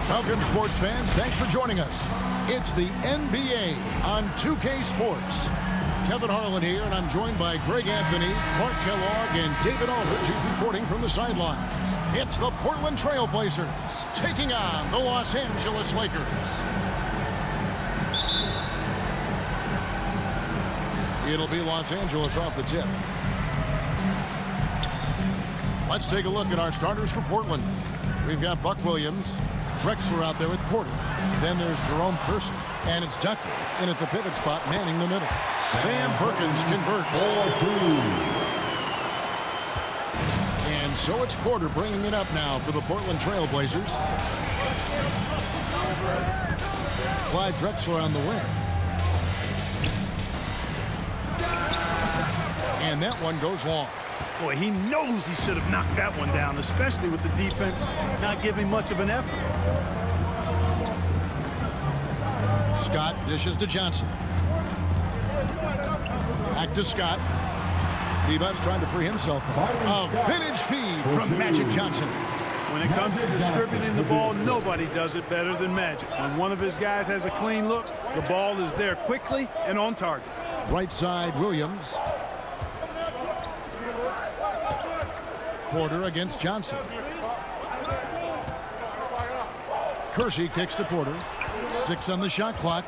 Welcome, sports fans. Thanks for joining us. It's the NBA on 2K Sports. Kevin Harlan here, and I'm joined by Greg Anthony, Clark Kellogg, and David Aldridge, who's reporting from the sidelines. It's the Portland Trail Blazers taking on the Los Angeles Lakers. It'll be Los Angeles off the tip. Let's take a look at our starters for Portland. We've got Buck Williams, Drexler out there with Porter. Then there's Jerome Kersey, and it's Duckworth in at the pivot spot, manning the middle. Sam Perkins converts. And so it's Porter bringing it up now for the Portland Trail Blazers. Clyde Drexler on the wing. And that one goes long. Boy, he knows he should have knocked that one down, especially with the defense not giving much of an effort. Scott dishes to Johnson. Back to Scott. Bebut's trying to free himself. A vintage feed from Magic Johnson. When it comes to distributing the ball, nobody does it better than Magic. When one of his guys has a clean look, the ball is there quickly and on target. Right side, Williams. Porter against Johnson. Kersey kicks to Porter. 6 on the shot clock.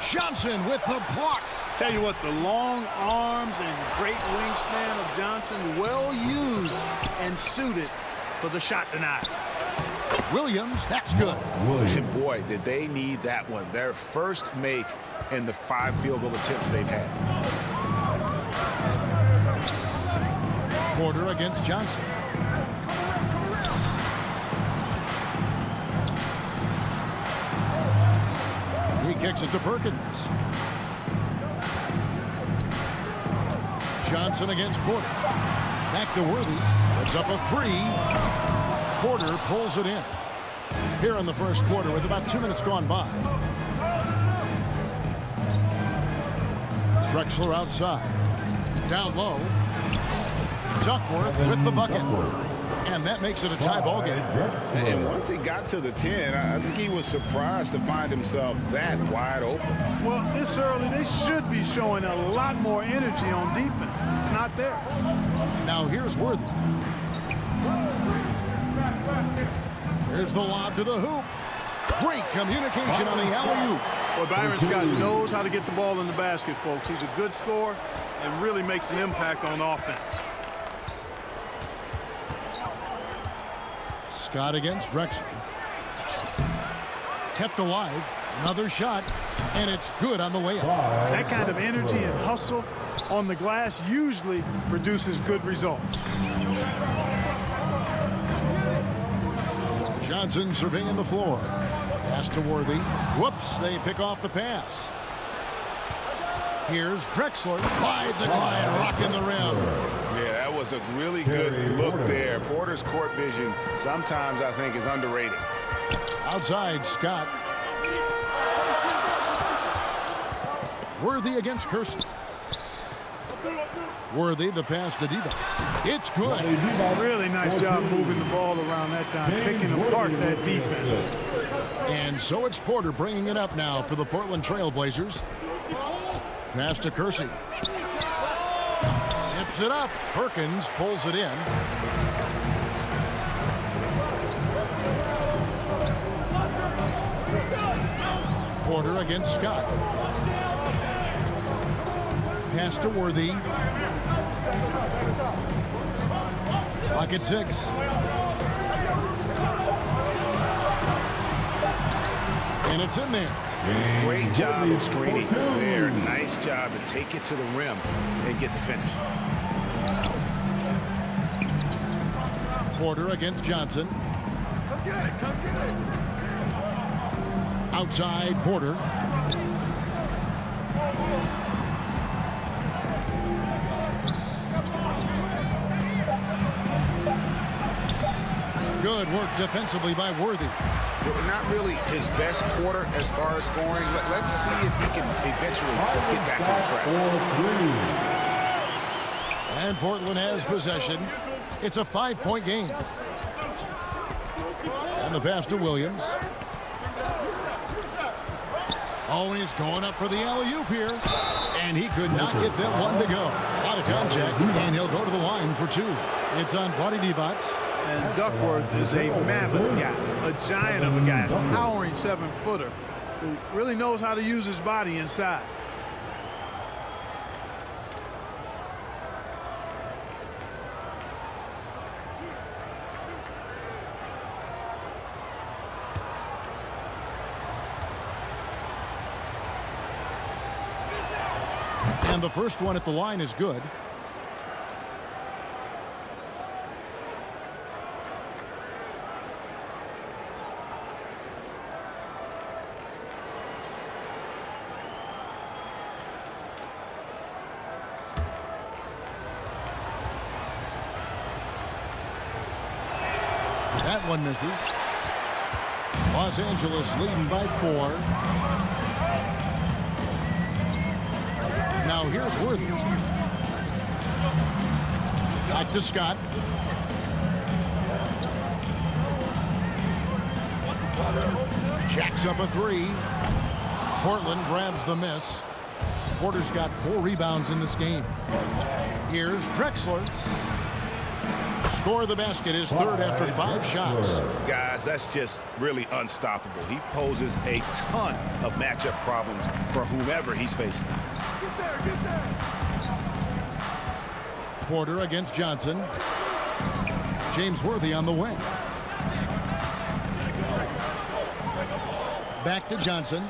Johnson with the block. Tell you what, the long arms and great wingspan of Johnson, well used and suited for the shot tonight. Williams, that's good. And boy, did they need that one. Their first make in the 5 field goal attempts they've had. Porter against Johnson. He kicks it to Perkins. Johnson against Porter. Back to Worthy. It's up a 3. Porter pulls it in. Here in the first quarter with about 2 minutes gone by. Drexler outside. Down low. Duckworth with the bucket. And that makes it a tie ball game. And once he got to the 10, I think he was surprised to find himself that wide open. Well, this early, they should be showing a lot more energy on defense. It's not there. Now here's Worthy. Here's the lob to the hoop. Great communication on the alley-oop. Well, Byron Scott knows how to get the ball in the basket, folks. He's a good scorer and really makes an impact on offense. Scott against Drexler. Kept alive. Another shot. And it's good on the way up. That kind of energy and hustle on the glass usually produces good results. Johnson surveying the floor. Pass to Worthy. Whoops, they pick off the pass. Here's Drexler. Clyde the Glide, rocking the rim. Yeah, that was a really good look there. Porter's court vision sometimes I think is underrated. Outside, Scott. Worthy against Kersey. Worthy, the pass to Divac. It's good. Really nice job moving the ball around that time, picking apart that defense. And so it's Porter bringing it up now for the Portland Trail Blazers. Pass to Kersey. Tips it up. Perkins pulls it in. Porter against Scott. Pass to Worthy. Lock at 6. And it's in there. Great job of screening there. Nice job to take it to the rim and get the finish. Porter against Johnson. Come get it, come get it. Outside, Porter. Good work defensively by Worthy. Not really his best quarter as far as scoring. Let's see if he can eventually get back on track. And Portland has possession. It's a 5-point game. And the pass to Williams. Oh, he's going up for the alley-oop here. And he could not get that one to go. Out of contact, and he'll go to the line for two. It's on Vlade Divac. And Duckworth is a mammoth guy, a giant of a guy, a towering 7-footer who really knows how to use his body inside. And the first one at the line is good. That one misses. Los Angeles leading by 4. Now here's Worthy. Back to Scott. Jacks up a 3. Portland grabs the miss. Porter's got 4 rebounds in this game. Here's Drexler. Score the basket, his third after 5 shots. Guys, that's just really unstoppable. He poses a ton of matchup problems for whomever he's facing. Porter against Johnson. James Worthy on the wing. Back to Johnson.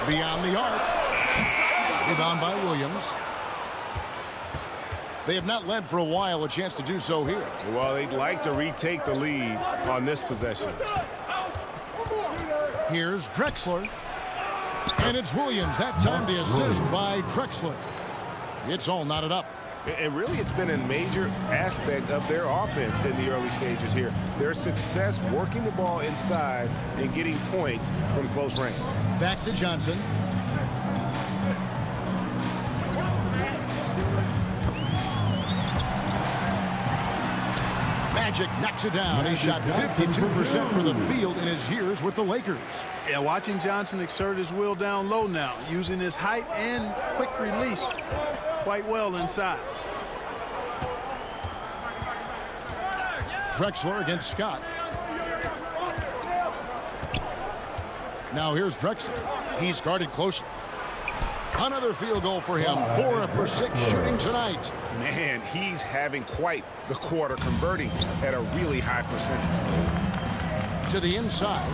Beyond the arc. Rebound by Williams. They have not led for a while. A chance to do so here. Well, they'd like to retake the lead on this possession. Here's Drexler. And it's Williams. That time the assist by Drexler. It's all knotted up. And really, it's been a major aspect of their offense in the early stages here. Their success working the ball inside and getting points from close range. Back to Johnson. Magic knocks it down. He shot 52% for the field in his years with the Lakers. Yeah, watching Johnson exert his will down low now, using his height and quick release quite well inside. Drexler against Scott. Now here's Drexler. He's guarded closely. Another field goal for him. 4 for 6 shooting tonight. Man, he's having quite the quarter, converting at a really high percentage. To the inside.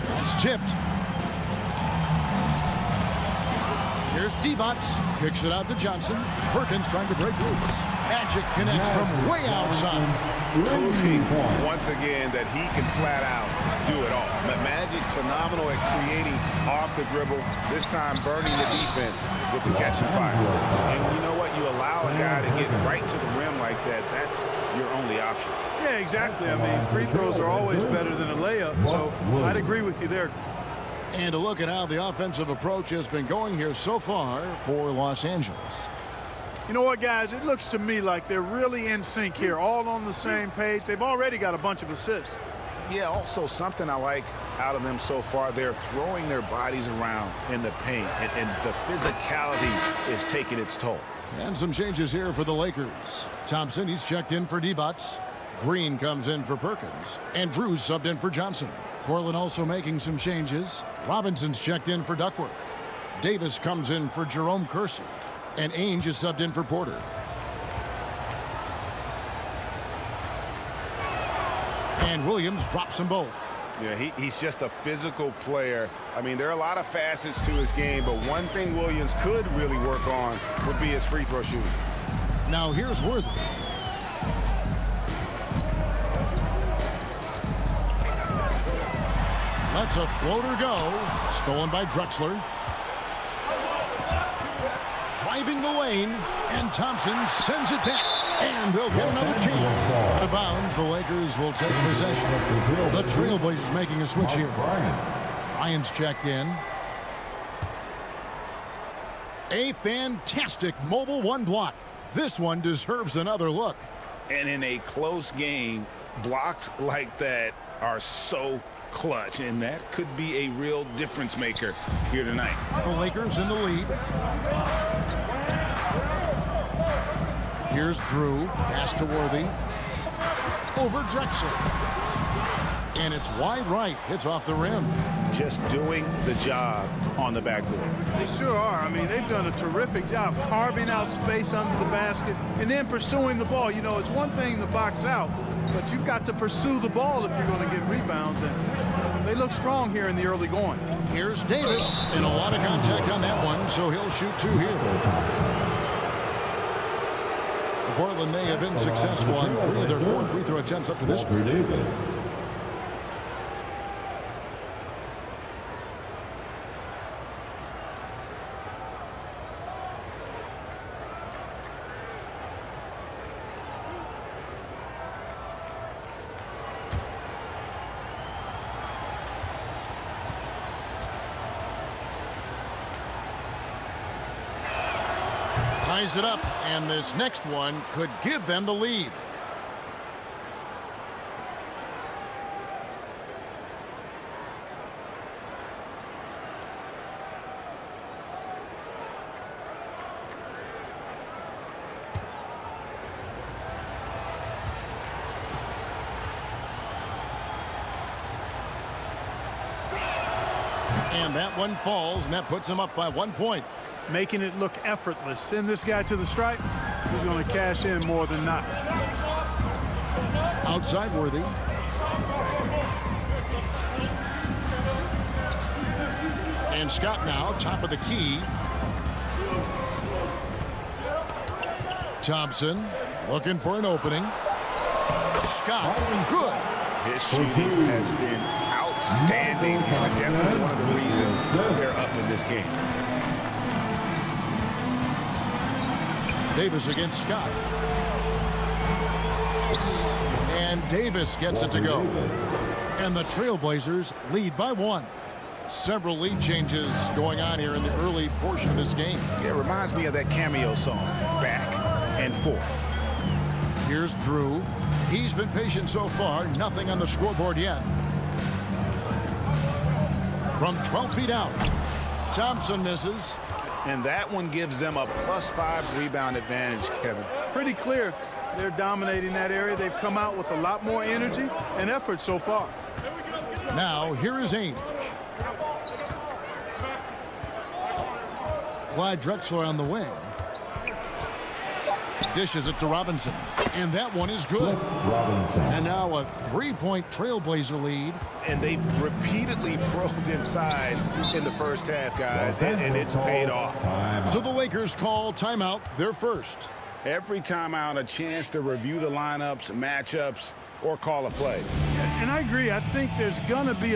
That's tipped. Here's Divac. Kicks it out to Johnson. Perkins trying to break loose. Magic connects from way outside. Proving once again that he can flat out do it all. Magic phenomenal at creating off the dribble, this time burning the defense with the catch and fire. And you know what? You allow a guy to get right to the rim like that, that's your only option. Yeah, exactly. I mean, free throws are always better than a layup, so I'd agree with you there. And a look at how the offensive approach has been going here so far for Los Angeles. You know what, guys? It looks to me like they're really in sync here, all on the same page. They've already got a bunch of assists. Yeah, also something I like out of them so far, they're throwing their bodies around in the paint, and the physicality is taking its toll. And some changes here for the Lakers. Thompson, he's checked in for Divac. Green comes in for Perkins. And Drews subbed in for Johnson. Portland also making some changes. Robinson's checked in for Duckworth. Davis comes in for Jerome Kersey. And Ainge is subbed in for Porter. And Williams drops them both. Yeah, he's just a physical player. I mean, there are a lot of facets to his game, but one thing Williams could really work on would be his free throw shooting. Now here's Worthy. Lets a floater go. Stolen by Drexler. Driving the lane, and Thompson sends it back. And they'll get another chance. Out of bounds, the Lakers will take possession. The Trailblazers making a switch here. Ryan's checked in. A fantastic mobile 1 block. This one deserves another look. And in a close game, blocks like that are so clutch, and that could be a real difference maker here tonight. The Lakers in the lead. Here's Drew. Pass to Worthy. Over Drexler. And it's wide right. Hits off the rim. Just doing the job on the backboard. They sure are. I mean, they've done a terrific job carving out space under the basket and then pursuing the ball. You know, it's one thing to box out, but you've got to pursue the ball if you're going to get rebounds. And they look strong here in the early going. Here's Davis. And a lot of contact on that one, so he'll shoot 2 here. Portland, they have been successful on 3 of their 4 free throw attempts up to this point. Ties it up, and this next one could give them the lead. And that one falls, and that puts them up by 1 point. Making it look effortless. Send this guy to the stripe. He's going to cash in more than not. Outside Worthy. And Scott now, top of the key. Thompson looking for an opening. Scott, good. His shooting has been outstanding, and definitely one of the reasons they're up in this game. Davis against Scott. And Davis gets it to go. And the Trailblazers lead by 1. Several lead changes going on here in the early portion of this game. It reminds me of that Cameo song, Back and Forth. Here's Drew. He's been patient so far. Nothing on the scoreboard yet. From 12 feet out. Thompson misses. And that one gives them a +5 rebound advantage, Kevin. Pretty clear. They're dominating that area. They've come out with a lot more energy and effort so far. Now, here is Ainge. Clyde Drexler on the wing. Dishes it to Robinson. And that one is good. And now a 3-point Trailblazer lead. And they've repeatedly probed inside in the first half, guys, and it's paid off. So the Lakers call timeout, their first. Every timeout, a chance to review the lineups, matchups, or call a play. And I agree. I think there's going to be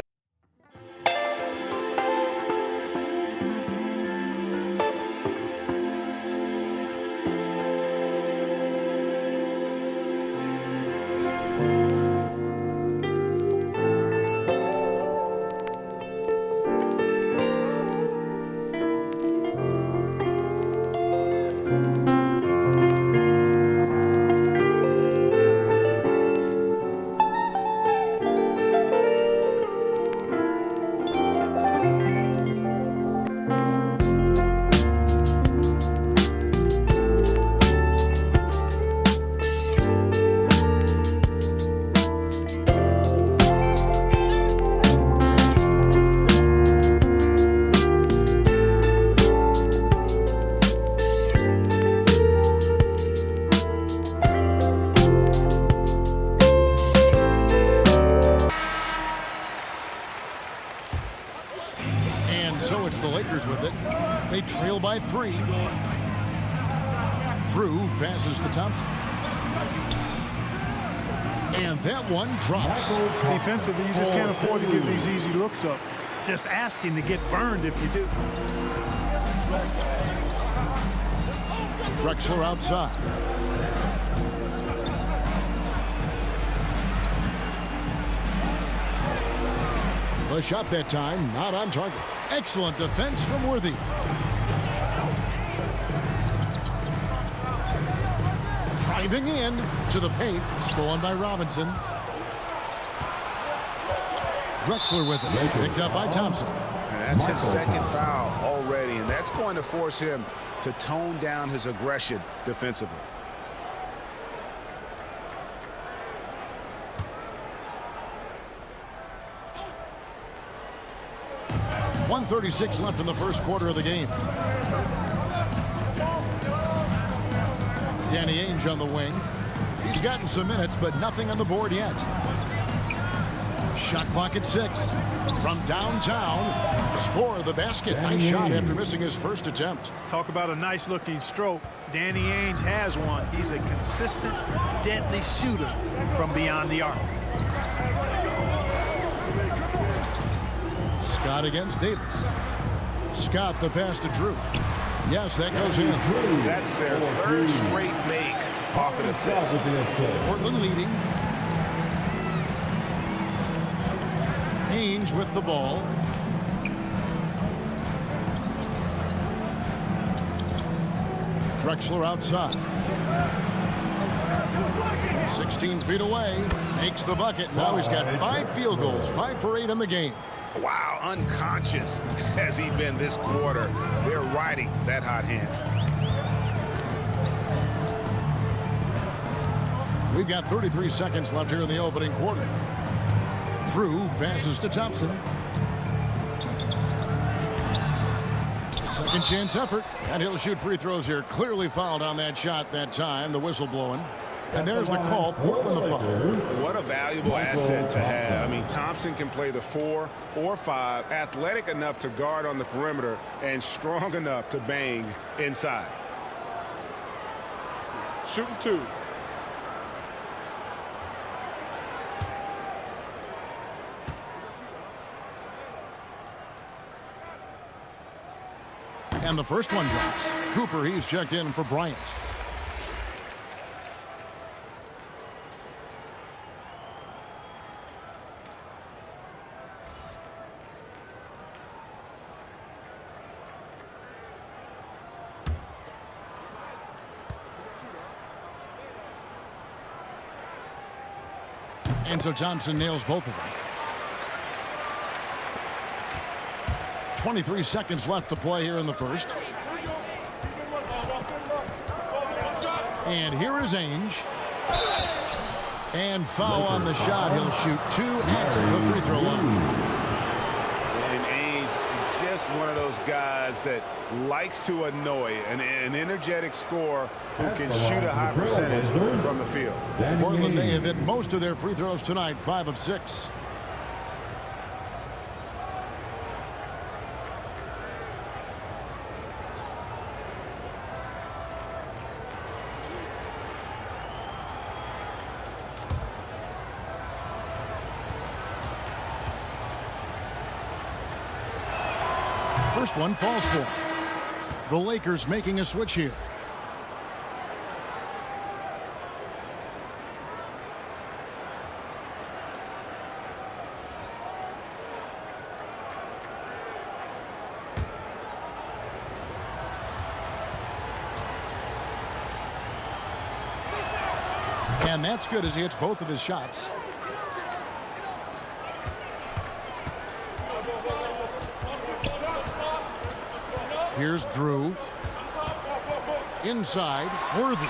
with it. They trail by 3. Drew passes to Thompson. And that one drops. Defensively, you just can't afford to give these easy looks up. Just asking to get burned if you do. Drexler outside. The shot that time, not on target. Excellent defense from Worthy. Driving in to the paint. Stolen by Robinson. Drexler with it. Picked up by Thompson. And that's his second foul already, and that's going to force him to tone down his aggression defensively. .136 left in the first quarter of the game. Danny Ainge on the wing. He's gotten some minutes, but nothing on the board yet. Shot clock at 6. From downtown, score the basket. Nice shot after missing his first attempt. Talk about a nice looking stroke. Danny Ainge has one. He's a consistent, deadly shooter from beyond the arc. Scott against Davis. Scott the pass to Drew. Yes, that goes in. That's their third straight make off an assist. Portland leading. Ainge with the ball. Drexler outside. 16 feet away. Makes the bucket. Now he's got 5 field goals. 5 for 8 in the game. Wow, unconscious has he been this quarter. They're riding that hot hand. We've got 33 seconds left here in the opening quarter. Drew passes to Thompson. Second chance effort, and he'll shoot free throws here. Clearly fouled on that shot that time. The whistle blowing. And there's the call. Portland the foul. What a valuable asset to have. I mean, Thompson can play the 4 or 5, athletic enough to guard on the perimeter and strong enough to bang inside. Shooting 2. And the first one drops. Cooper, he's checked in for Bryant. And so Thompson nails both of them. 23 seconds left to play here in the first. And here is Ainge. And foul on the shot. He'll shoot 2 at the free throw line. And Ainge, just one of those guys that likes to annoy an energetic scorer who can shoot a high percentage from the field. Portland, they have hit most of their free throws tonight, 5 of 6. First one falls for him. The Lakers making a switch here. And that's good as he hits both of his shots. Here's Drew. Inside, Worthy.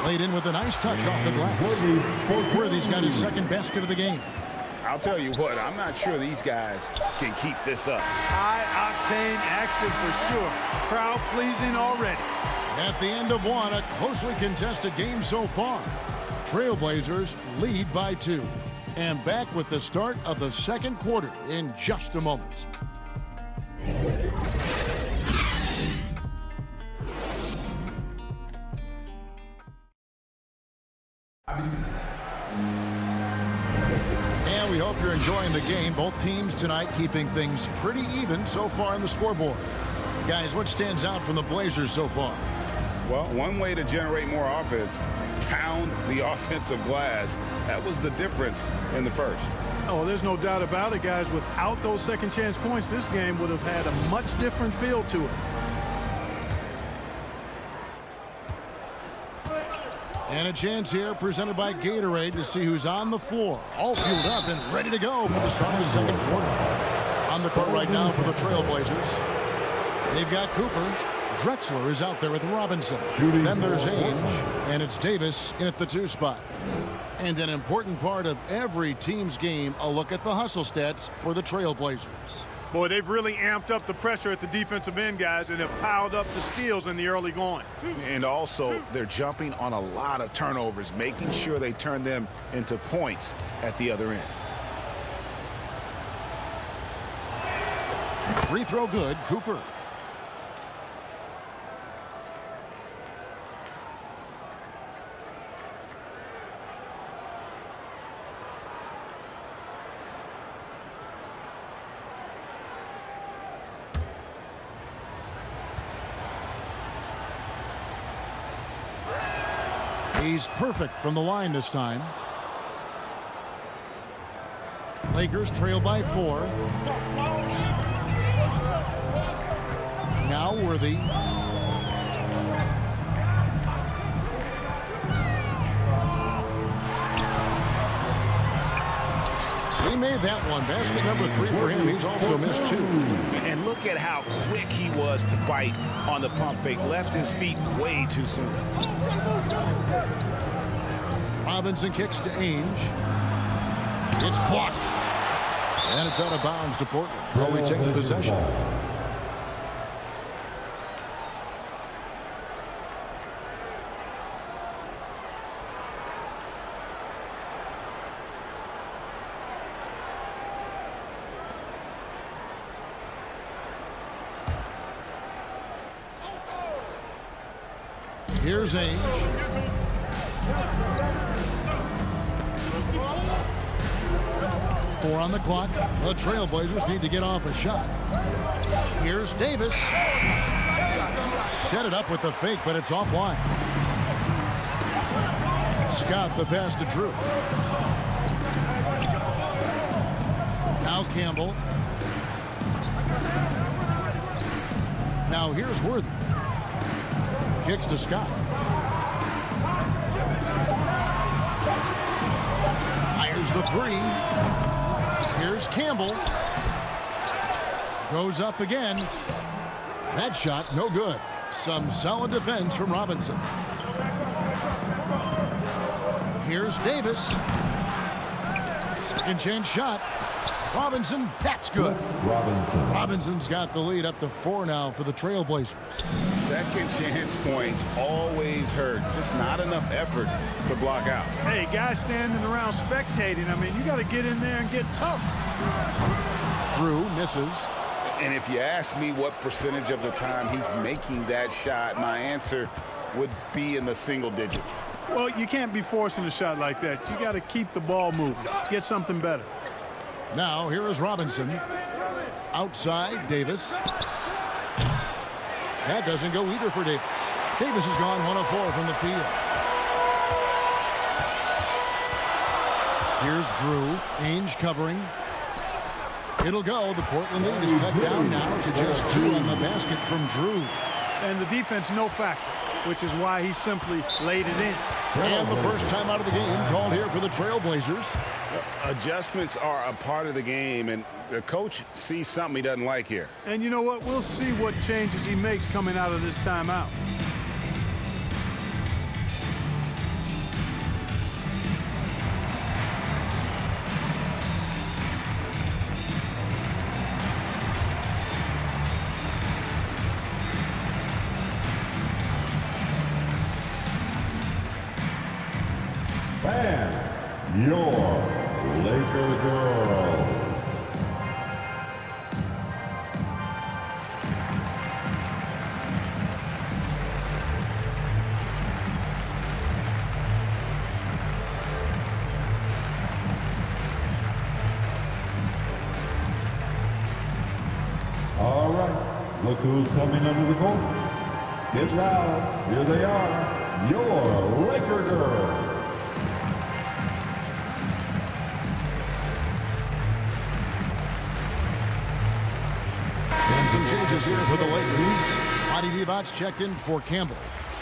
Laid in with a nice touch off the glass. Worthy's got his second basket of the game. I'll tell you what, I'm not sure these guys can keep this up. High-octane action for sure. Crowd pleasing already. At the end of one, a closely contested game so far. Trailblazers lead by 2. And back with the start of the second quarter in just a moment. And we hope you're enjoying the game. Both teams tonight keeping things pretty even so far on the scoreboard. Guys, what stands out from the Blazers so far? Well, one way to generate more offense, pound the offensive glass. That was the difference in the first. Oh, there's no doubt about it, guys. Without those second chance points, this game would have had a much different feel to it. And a chance here presented by Gatorade to see who's on the floor. All fueled up and ready to go for the start of the second quarter. On the court right now for the Trailblazers. They've got Cooper. Drexler is out there with Robinson. Then there's Ainge. And it's Davis in at the 2 spot. And an important part of every team's game, a look at the hustle stats for the Trailblazers. Boy, they've really amped up the pressure at the defensive end, guys, and have piled up the steals in the early going. And also, they're jumping on a lot of turnovers, making sure they turn them into points at the other end. Free throw good, Cooper. He's perfect from the line this time. Lakers trail by 4. Now Worthy. He made that one. Basket number 3 for him. He's also missed 2. And look at how quick he was to bite on the pump fake. Left his feet way too soon. Robinson kicks to Ainge. It's blocked. And it's out of bounds to Portland. They'll retain possession. Here's Ainge. Four on the clock. The Trailblazers need to get off a shot. Here's Davis. Set it up with the fake, but it's offline. Scott the pass to Drew. Now Campbell. Now here's Worthy. Kicks to Scott. Fires the 3. Here's Campbell. Goes up again. That shot, no good. Some solid defense from Robinson. Here's Davis. Second chance shot. Robinson, that's good. Robinson's got the lead up to 4 now for the Trailblazers. Second chance points always hurt. Just not enough effort to block out. Hey, guys standing around spectating, I mean, you got to get in there and get tough. Drew misses. And if you ask me what percentage of the time he's making that shot, my answer would be in the single digits. Well, you can't be forcing a shot like that. You got to keep the ball moving. Get something better. Now, here is Robinson. Outside, Davis. That doesn't go either for Davis. Davis has gone 1 of 4 from the field. Here's Drew. Ainge covering. It'll go. The Portland lead is cut down now to just 2 on the basket from Drew. And the defense no factor, which is why he simply laid it in. And the first time out of the game called here for the Trailblazers. Adjustments are a part of the game, and the coach sees something he doesn't like here. And you know what? We'll see what changes he makes coming out of this timeout. And your Laker girls. All right, look who's coming under the court. Get loud, here they are, your Laker girls. And some changes here for the Lakers. Adi Divac checked in for Campbell.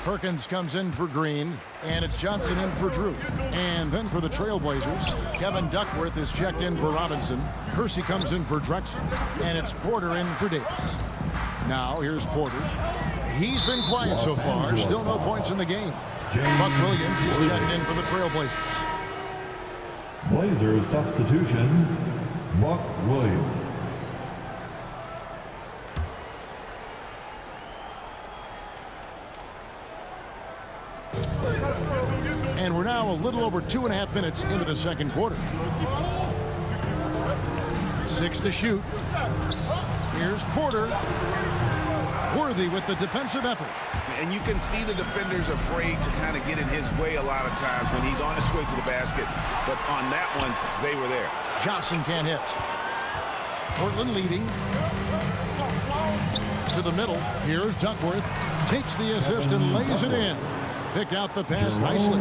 Perkins comes in for Green, and it's Johnson in for Drew. And then for the Trailblazers, Kevin Duckworth is checked in for Robinson. Kersey comes in for Drexel, and it's Porter in for Davis. Now here's Porter. He's been quiet so far, still no points in the game. Buck Williams is checked in for the Trailblazers. Blazers substitution, Buck Williams. And we're now a little over 2.5 minutes into the second quarter. 6 to shoot. Here's Porter. Worthy with the defensive effort. And you can see the defenders afraid to kind of get in his way a lot of times when he's on his way to the basket. But on that one, they were there. Johnson can't hit. Portland leading. To the middle. Here's Duckworth. Takes the assist and lays it in. Picked out the pass nicely.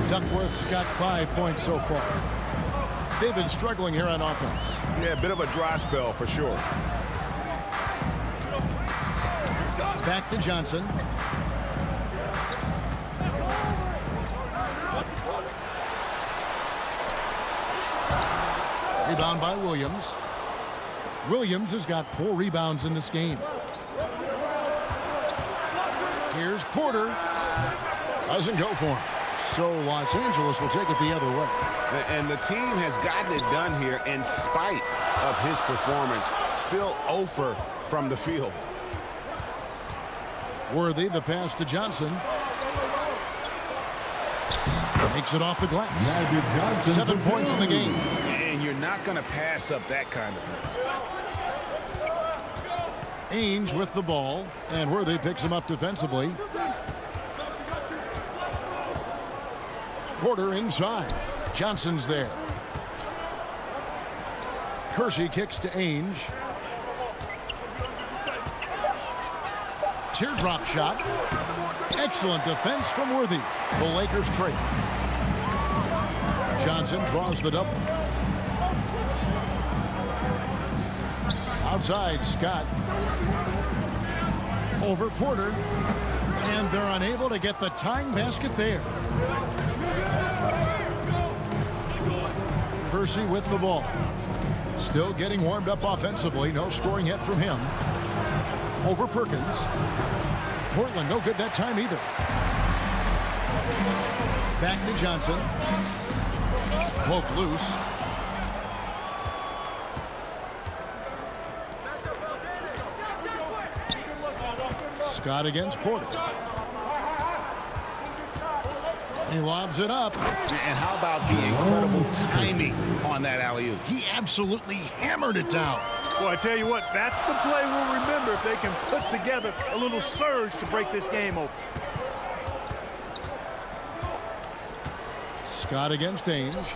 Duckworth's got 5 points so far. They've been struggling here on offense. Yeah, a bit of a dry spell for sure. Back to Johnson. Rebound by Williams. Williams has got 4 rebounds in this game. Here's Porter. Doesn't go for him. So Los Angeles will take it the other way. And the team has gotten it done here in spite of his performance. Still 0 from the field. Worthy, the pass to Johnson. Takes it off the glass. 7 points in the game. And you're not going to pass up that kind of thing. Ainge with the ball. And Worthy picks him up defensively. Porter inside. Johnson's there. Kersey kicks to Ainge. Teardrop shot. Excellent defense from Worthy. The Lakers trail. Johnson draws the double. Outside, Scott. Over Porter. And they're unable to get the tying basket there. Kersey with the ball. Still getting warmed up offensively. No scoring yet from him. Over Perkins. Portland no good that time either. Back to Johnson. Poke loose. Scott against Porter. He lobs it up. And how about the incredible timing on that alley-oop? He absolutely hammered it down. Well, I tell you what, that's the play we'll remember if they can put together a little surge to break this game open. Scott against Ainge.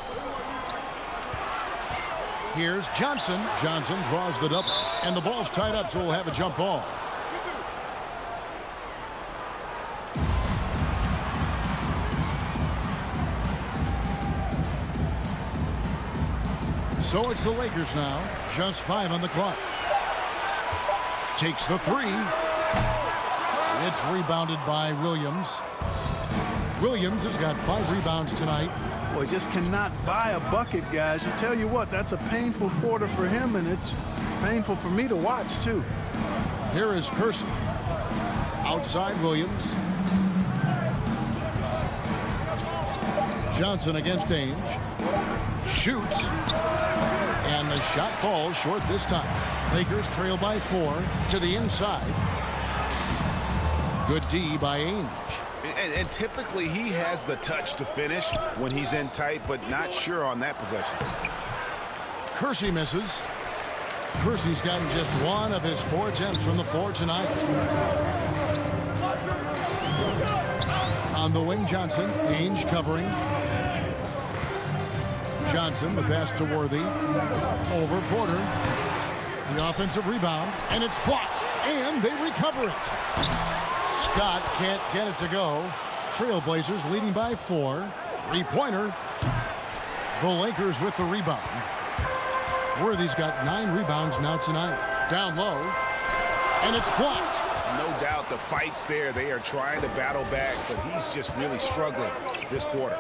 Here's Johnson. Johnson draws the double. And the ball's tied up, so we'll have a jump ball. So it's the Lakers now. Just 5 on the clock. Takes the 3. It's rebounded by Williams. Williams has got 5 rebounds tonight. Boy, just cannot buy a bucket, guys. You tell you what, that's a painful quarter for him, and it's painful for me to watch, too. Here is Kersey. Outside Williams. Johnson against Ainge. Shoots. And the shot falls short this time. Lakers trail by 4 to the inside. Good D by Ainge. And typically he has the touch to finish when he's in tight, but not sure on that possession. Kersey misses. Kersey's gotten just 1 of his 4 attempts from the floor tonight. On the wing, Johnson. Ainge covering. Johnson, the pass to Worthy. Over Porter. The offensive rebound. And it's blocked. And they recover it. Scott can't get it to go. Trailblazers leading by 4. 3-pointer. The Lakers with the rebound. Worthy's got 9 rebounds now tonight. Down low. And it's blocked. No doubt the fight's there. They are trying to battle back, but he's just really struggling this quarter.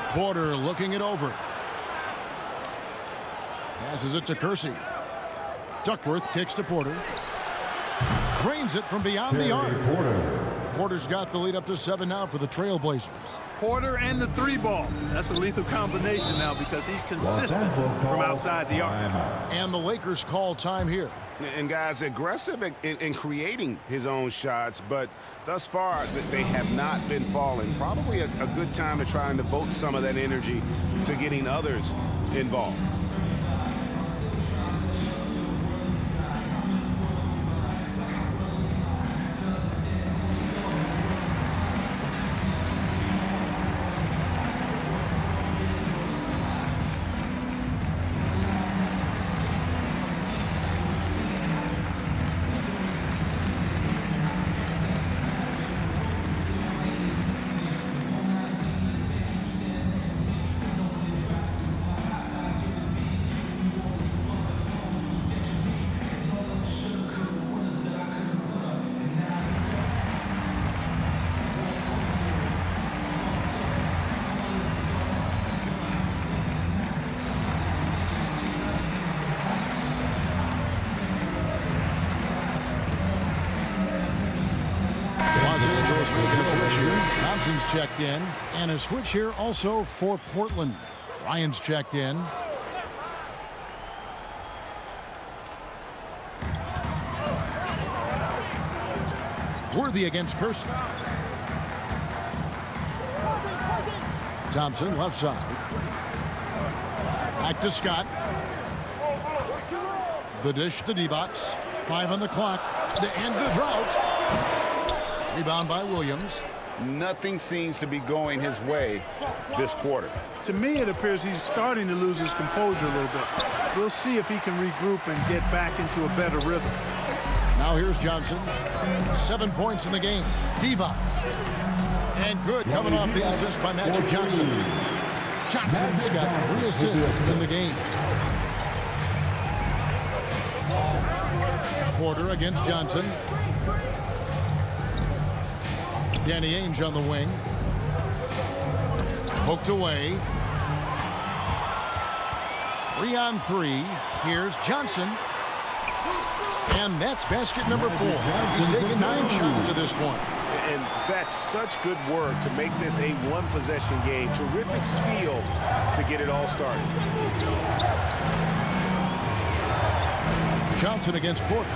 Porter looking it over. Passes it to Kersey. Duckworth kicks to Porter. Drains it from beyond the arc. Porter's got the lead up to 7 now for the Trailblazers. Porter and the 3-ball. That's a lethal combination now because he's consistent from outside the arc. And the Lakers call time here. And guys, aggressive in creating his own shots, but thus far they have not been falling. Probably a good time to try and devote some of that energy to getting others involved. Making a switch here. Thompson's checked in. And a switch here also for Portland. Ryan's checked in. Worthy against Kersey. Thompson left side. Back to Scott. The dish to Divac. 5 on the clock to end the drought. Rebound by Williams. Nothing seems to be going his way this quarter. To me, it appears he's starting to lose his composure a little bit. We'll see if he can regroup and get back into a better rhythm. Now here's Johnson. 7 points in the game. Divac. And good coming off the assist by Magic Johnson. Johnson's got 3 assists in the game. Porter against Johnson. Danny Ainge on the wing. Poked away. 3 on 3. Here's Johnson. And that's basket number 4. He's taken 9 shots to this point. And that's such good work to make this a one-possession game. Terrific steal to get it all started. Johnson against Porter.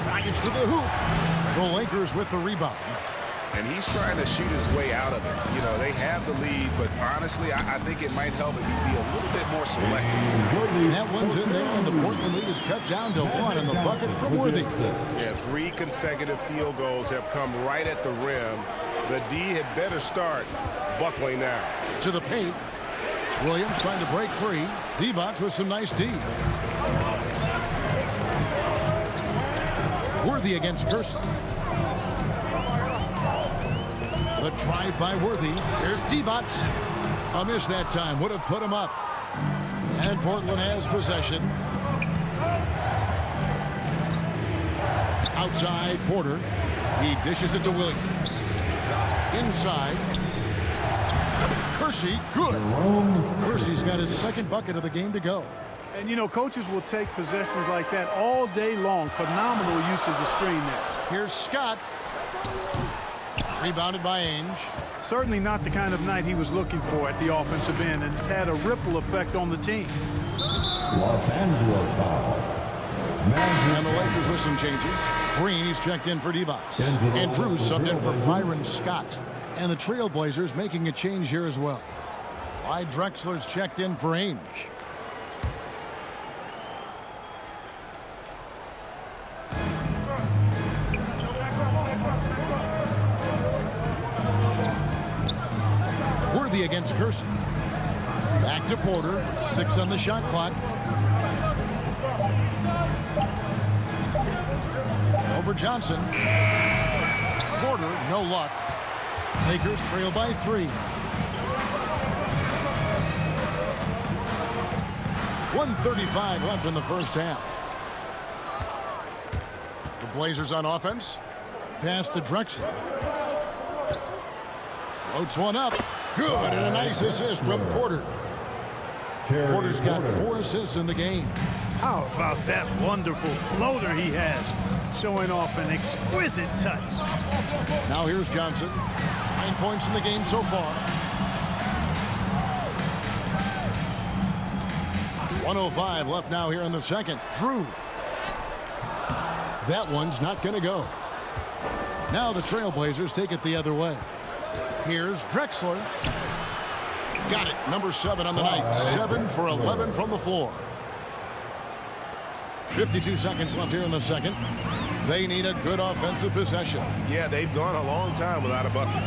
Drives to the hoop. The Lakers with the rebound. And he's trying to shoot his way out of it. You know, they have the lead, but honestly, I think it might help if he'd be a little bit more selective. That one's in there, and the Portland lead is cut down to 1 in the bucket from Worthy. Yeah, 3 consecutive field goals have come right at the rim. The D had better start buckling now. To the paint. Williams trying to break free. Divac with some nice D. Worthy against Kersey. The drive by Worthy. There's Divac. A miss that time. Would have put him up. And Portland has possession. Outside Porter. He dishes it to Williams. Inside. Kersey, good. Kersey's got his 2nd bucket of the game to go. And, you know, coaches will take possessions like that all day long. Phenomenal use of the screen there. Here's Scott. Rebounded by Ainge. Certainly not the kind of night he was looking for at the offensive end, and it's had a ripple effect on the team. Los Angeles foul. And the Lakers with some changes. Green, he's checked in for Divac. And Drews subbed in for Byron Scott. And the Trailblazers making a change here as well. Clyde Drexler's checked in for Ainge. Worthy against Kersey. Back to Porter. 6 on the shot clock. Over Johnson. Porter, no luck. Lakers trail by 3. 1:35 left in the first half. The Blazers on offense. Pass to Drexler. Floats one up. Good, and a nice assist from Porter. Porter's got 4 assists in the game. How about that wonderful floater he has, showing off an exquisite touch. Now here's Johnson. 9 points in the game so far. 1:05 left now here in the second. Drew. That one's not going to go. Now the Trailblazers take it the other way. Here's Drexler. Got it. Number 7 on the night. 7 for 11 from the floor. 52 seconds left here in the second. They need a good offensive possession. Yeah, they've gone a long time without a bucket.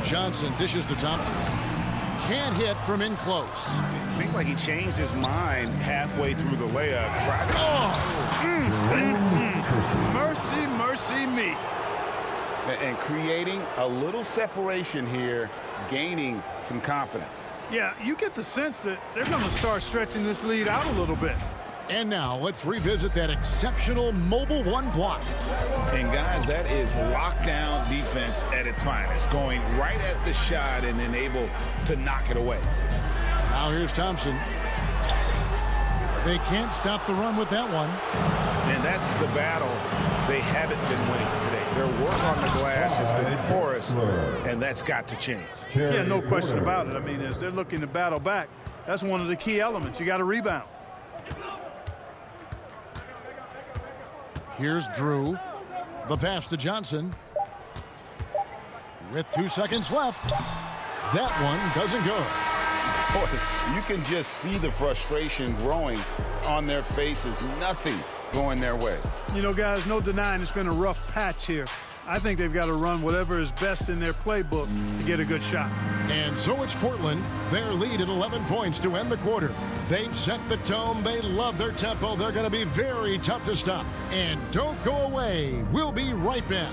Johnson dishes to Thompson. Can't hit from in close. It seemed like he changed his mind halfway through the layup. Tried Mercy, mercy me. and creating a little separation here, gaining some confidence. Yeah, you get the sense that they're going to start stretching this lead out a little bit. And now let's revisit that exceptional mobile 1 block. And guys, that is lockdown defense at its finest, going right at the shot and then able to knock it away. Now here's Thompson. They can't stop the run with that one. And that's the battle they haven't been winning today. Their work on the glass has been porous, and that's got to change. Yeah, no question about it. I mean, as they're looking to battle back, that's one of the key elements. You got to rebound. Here's Drew. The pass to Johnson. With 2 seconds left. That one doesn't go. Boy, you can just see the frustration growing on their faces. Nothing going their way. You know, guys, no denying it's been a rough patch here. I think they've got to run whatever is best in their playbook to get a good shot. And so it's Portland. Their lead at 11 points to end the quarter. They've set the tone. They love their tempo. They're going to be very tough to stop. And don't go away. We'll be right back.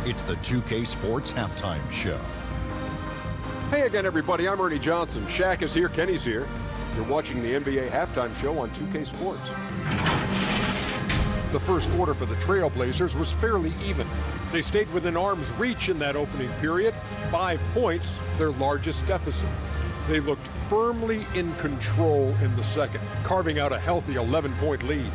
It's the 2K Sports Halftime Show. Hey again, everybody. I'm Ernie Johnson. Shaq is here. Kenny's here. You're watching the NBA Halftime Show on 2K Sports. The first quarter for the Trailblazers was fairly even. They stayed within arm's reach in that opening period. 5 points, their largest deficit. They looked firmly in control in the second, carving out a healthy 11-point lead.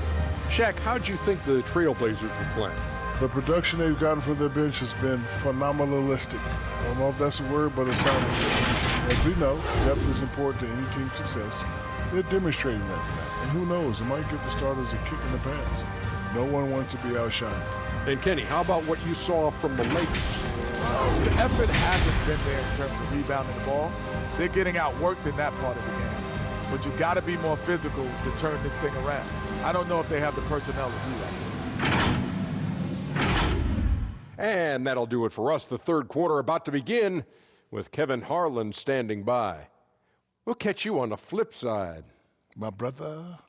Shaq, how'd you think the Trailblazers were playing? The production they've gotten from their bench has been phenomenalistic. I don't know if that's a word, but it sounded good. As we know, depth is important to any team's success. They're demonstrating that tonight. And who knows, it might give the starters a kick in the pants. No one wants to be outshined. And Kenny, how about what you saw from the Lakers? The effort hasn't been there in terms of rebounding the ball. They're getting outworked in that part of the game. But you've got to be more physical to turn this thing around. I don't know if they have the personnel to do that. And that'll do it for us. The third quarter about to begin with Kevin Harlan standing by. We'll catch you on the flip side. My brother.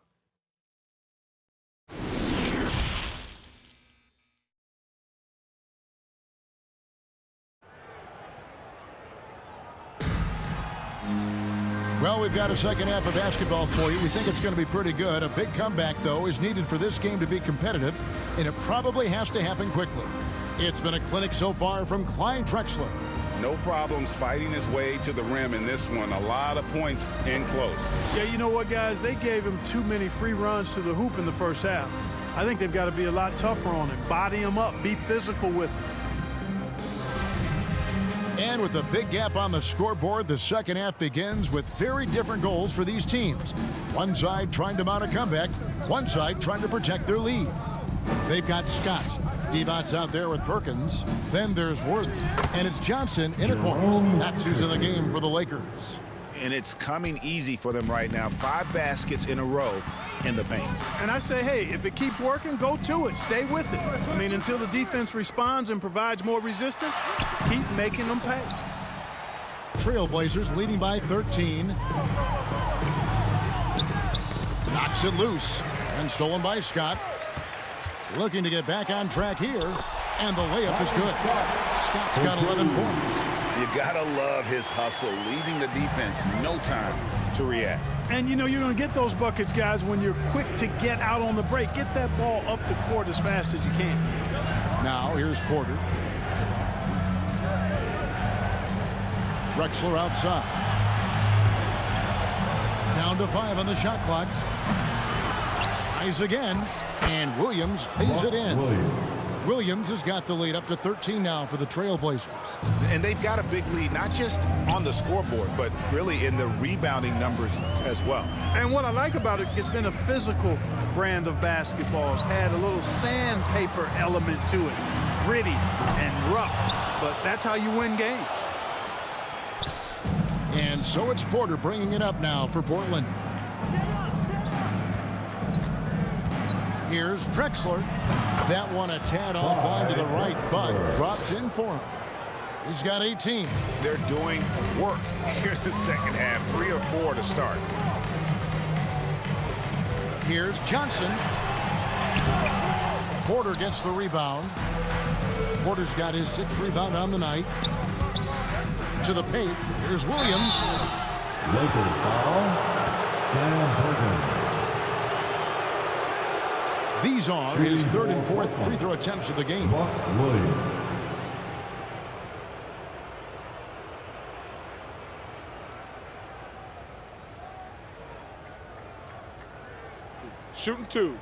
Well, we've got a second half of basketball for you. We think it's going to be pretty good. A big comeback, though, is needed for this game to be competitive, and it probably has to happen quickly. It's been a clinic so far from Clyde Drexler. No problems fighting his way to the rim in this one. A lot of points in close. Yeah, you know what, guys? They gave him too many free runs to the hoop in the first half. I think they've got to be a lot tougher on him. Body him up. Be physical with him. And with a big gap on the scoreboard, the second half begins with very different goals for these teams. One side trying to mount a comeback, one side trying to protect their lead. They've got Scott. Devon's out there with Perkins. Then there's Worthy. And it's Johnson in at point. That's who's in the game for the Lakers. And it's coming easy for them right now. 5 baskets in a row in the paint. And I say, hey, if it keeps working, go to it. Stay with it. I mean, until the defense responds and provides more resistance, keep making them pay. Trailblazers leading by 13. Knocks it loose. And stolen by Scott. Looking to get back on track here. And the layup is good. Scott's got 11 points. You gotta love his hustle, leaving the defense no time to react. And, you know, you're going to get those buckets, guys, when you're quick to get out on the break. Get that ball up the court as fast as you can. Now, here's Porter. Drexler outside. Down to 5 on the shot clock. Tries again, and Williams pays it in. Williams has got the lead up to 13 now for the Trailblazers. And they've got a big lead, not just on the scoreboard, but really in the rebounding numbers as well. And what I like about it, it's been a physical brand of basketball. It's had a little sandpaper element to it. Gritty and rough, but that's how you win games. And so it's Porter bringing it up now for Portland. Here's Drexler. That one a tad offline to the right, but drops in for him. He's got 18. They're doing work here in the second half, 3 or 4 to start. Here's Johnson. Porter gets the rebound. Porter's got his 6th rebound on the night. To the paint. Here's Williams. Lakers foul. Sam Perkins. These are his 3rd and 4th free throw attempts of the game. Williams. Shooting 2.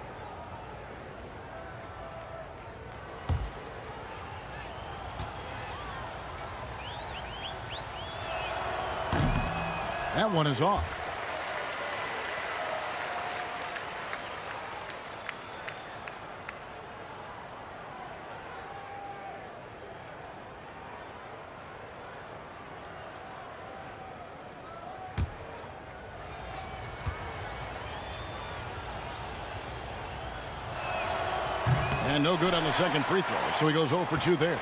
That one is off. And no good on the second free throw, so he goes 0 for 2 there.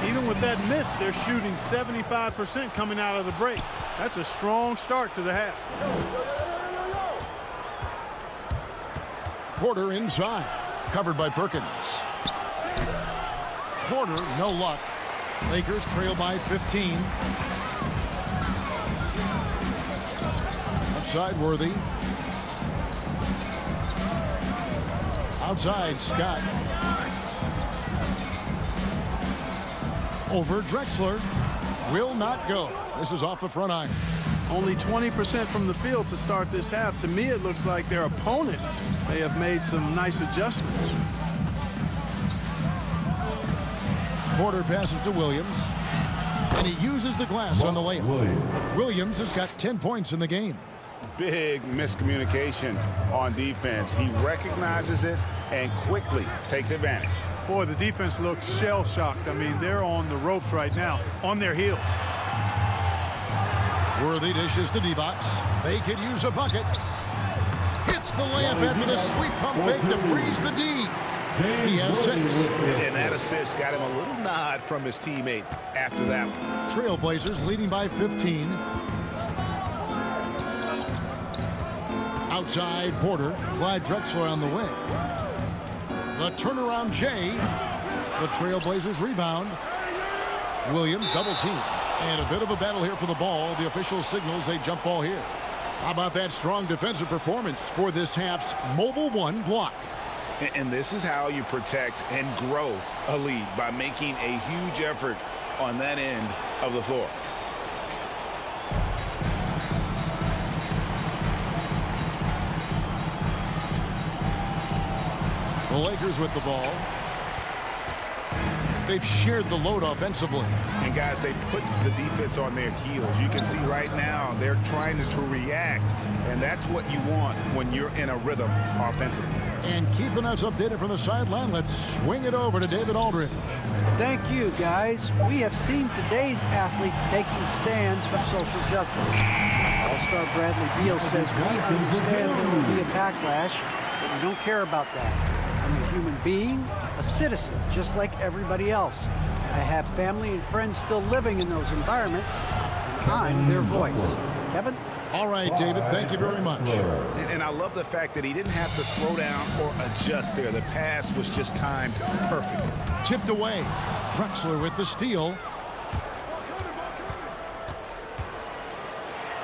Even with that miss, they're shooting 75% coming out of the break. That's a strong start to the half. Porter inside, covered by Perkins. Porter, no luck. Lakers trail by 15. Outside Worthy. Outside Scott. Over Drexler. Will not go. This is off the front iron. Only 20% from the field to start this half. To me, it looks like their opponent may have made some nice adjustments. Porter passes to Williams. And he uses the glass on the layup. Williams has got 10 points in the game. Big miscommunication on defense. He recognizes it and quickly takes advantage. Boy, the defense looks shell-shocked. I mean, they're on the ropes right now, on their heels. Worthy dishes to D-Box. They could use a bucket. Hits the layup after the sweet pump fake to freeze the D. He has 6. And that assist got him a little nod from his teammate after that one. Trailblazers leading by 15. Outside Porter. Clyde Drexler on the wing. The turnaround Jay. The Trailblazers rebound. Williams double team. And a bit of a battle here for the ball. The official signals a jump ball here. How about that strong defensive performance for this half's Mobile One block? And this is how you protect and grow a lead, by making a huge effort on that end of the floor. The Lakers with the ball. They've shared the load offensively. And guys, they put the defense on their heels. You can see right now they're trying to react, and that's what you want when you're in a rhythm offensively. And keeping us updated from the sideline, let's swing it over to David Aldridge. Thank you, guys. We have seen today's athletes taking stands for social justice. All-star Bradley Beal says we understand there will be a backlash, but we don't care about that. I'm a human being, a citizen, just like everybody else. I have family and friends still living in those environments, and I'm their voice. Kevin? All right, David, thank you very much. And I love the fact that he didn't have to slow down or adjust there. The pass was just timed perfect. Tipped away. Drexler with the steal.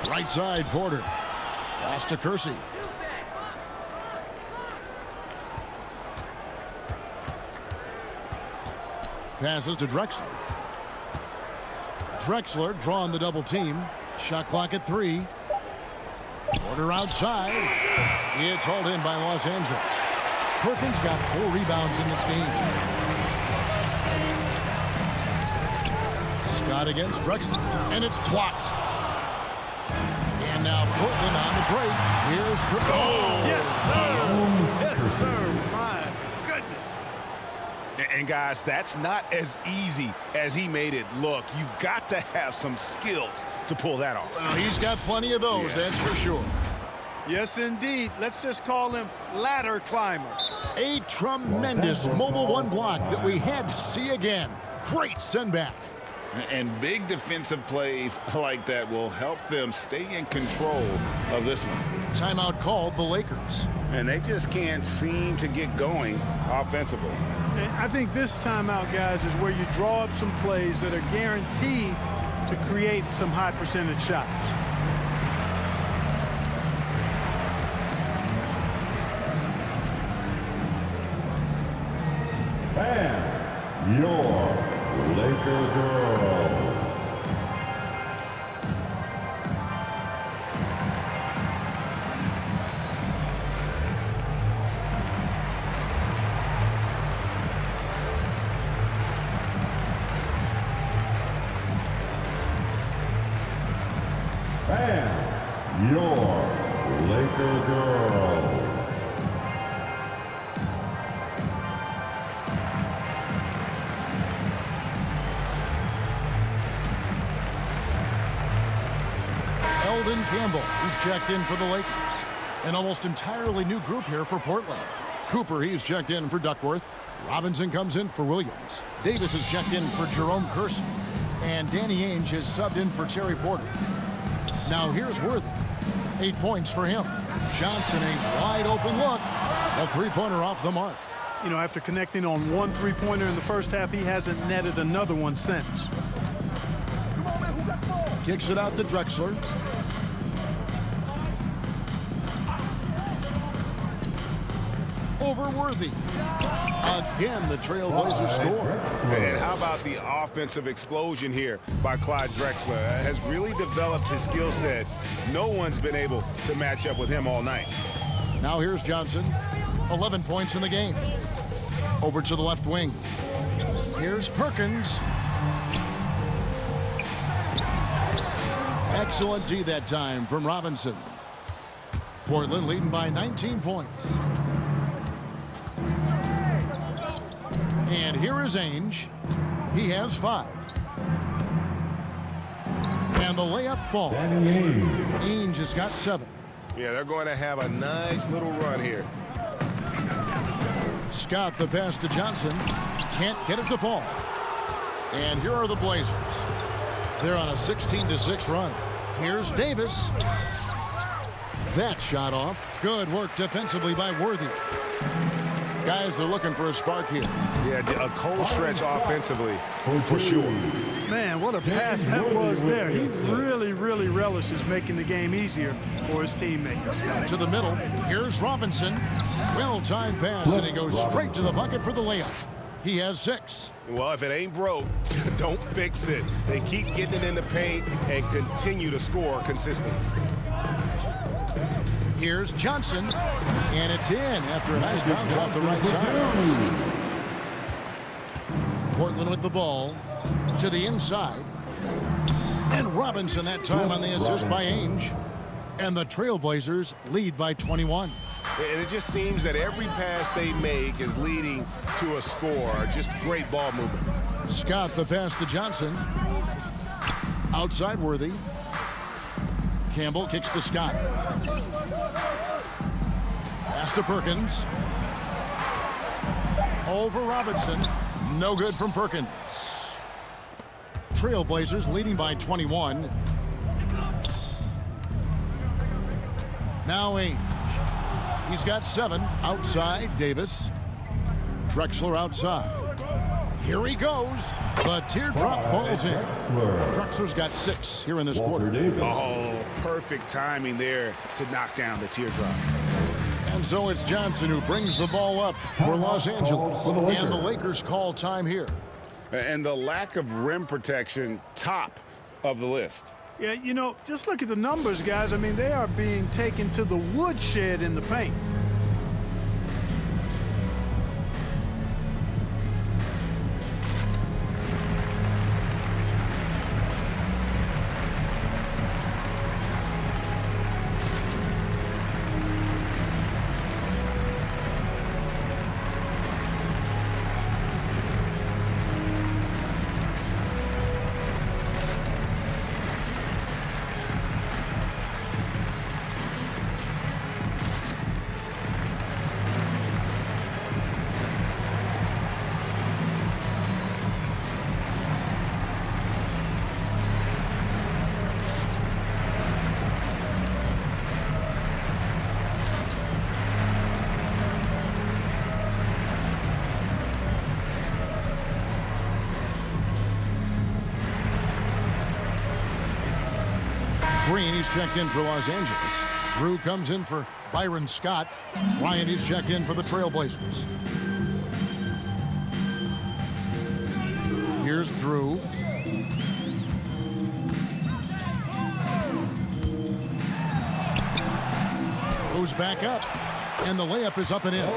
Right side, Porter. Pass to Kersey. Passes to Drexler. Drexler drawing the double team. Shot clock at 3. Porter outside. It's hauled in by Los Angeles. Perkins got 4 rebounds in this game. Scott against Drexler, and it's blocked. And now Portland on the break. Here's Chris. Oh, yes, sir. Yes, sir. My goodness. And guys, that's not as easy as he made it look. You've got to have some skills to pull that off. Well, he's got plenty of those, that's for sure. Yes, indeed. Let's just call him ladder climber. A tremendous Mobile One block that we had to see again. Great send back. And big defensive plays like that will help them stay in control of this one. Timeout called the Lakers. And they just can't seem to get going offensively. And I think this timeout, guys, is where you draw up some plays that are guaranteed to create some high percentage shots. And your Laker girls. And your Laker girls. Eldon Campbell, he's checked in for the Lakers. An almost entirely new group here for Portland. Cooper, he's checked in for Duckworth. Robinson comes in for Williams. Davis is checked in for Jerome Kersey. And Danny Ainge is subbed in for Terry Porter. Now here's Worthy. 8 points for him. Johnson, a wide open look. A three-pointer off the mark. You know, after connecting on 1 3-pointer in the first half, he hasn't netted another one since. Kicks it out to Drexler. Over Worthy. Again, the Trailblazers score. And how about the offensive explosion here by Clyde Drexler? Has really developed his skill set. No one's been able to match up with him all night. Now here's Johnson. 11 points in the game. Over to the left wing. Here's Perkins. Excellent D that time from Robinson. Portland leading by 19 points. And here is Ainge. He has 5. And the layup falls. Ainge has got 7. Yeah, they're going to have a nice little run here. Scott, the pass to Johnson. Can't get it to fall. And here are the Blazers. They're on a 16-6 run. Here's Davis. That shot off. Good work defensively by Worthy. Guys, they're looking for a spark here. Yeah, a cold stretch offensively, for sure. Man, what a pass that was there. He really, really relishes making the game easier for his teammates. To the middle. Here's Robinson. Well-timed pass, and he goes straight to the bucket for the layup. He has 6. Well, if it ain't broke, don't fix it. They keep getting it in the paint and continue to score consistently. Here's Johnson, and it's in after a nice bounce off the right side. Portland with the ball to the inside. And Robinson that time on the assist by Ainge. And the Trailblazers lead by 21. And it just seems that every pass they make is leading to a score. Just great ball movement. Scott, the pass to Johnson. Outside Worthy. Campbell kicks to Scott. Pass to Perkins. Over Robinson. No good from Perkins. Trailblazers leading by 21. Now Ainge. He's got 7. Outside, Davis. Drexler outside. Here he goes. The teardrop falls in. Drexler's got 6 here in this quarter. Oh, perfect timing there to knock down the teardrop. And so it's Johnson who brings the ball up for Los Angeles. And the Lakers call time here. And the lack of rim protection, top of the list. Yeah, you know, just look at the numbers, guys. I mean, they are being taken to the woodshed in the paint. Green, he's checked in for Los Angeles. Drew comes in for Byron Scott. Ryan, he's checked in for the Trailblazers. Here's Drew. Goes back up. And the layup is up and in.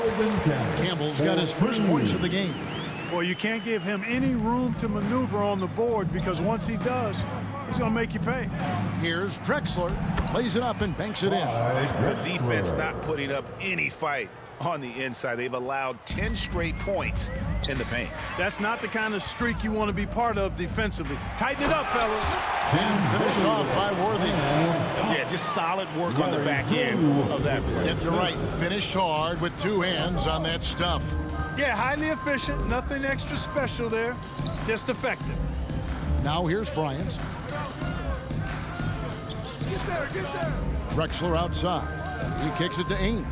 Campbell's got his first points of the game. Well, you can't give him any room to maneuver on the board because once he does, he's going to make you pay. Here's Drexler. Lays it up and banks it in. The defense not putting up any fight on the inside. They've allowed 10 straight points in the paint. That's not the kind of streak you want to be part of defensively. Tighten it up, fellas. And finished off by Worthy. Yeah, just solid work on the back end of that play. Yep, you're right. Finished hard with 2 hands on that stuff. Yeah, highly efficient. Nothing extra special there. Just effective. Now here's Bryant. Drexler outside. He kicks it to Ainge.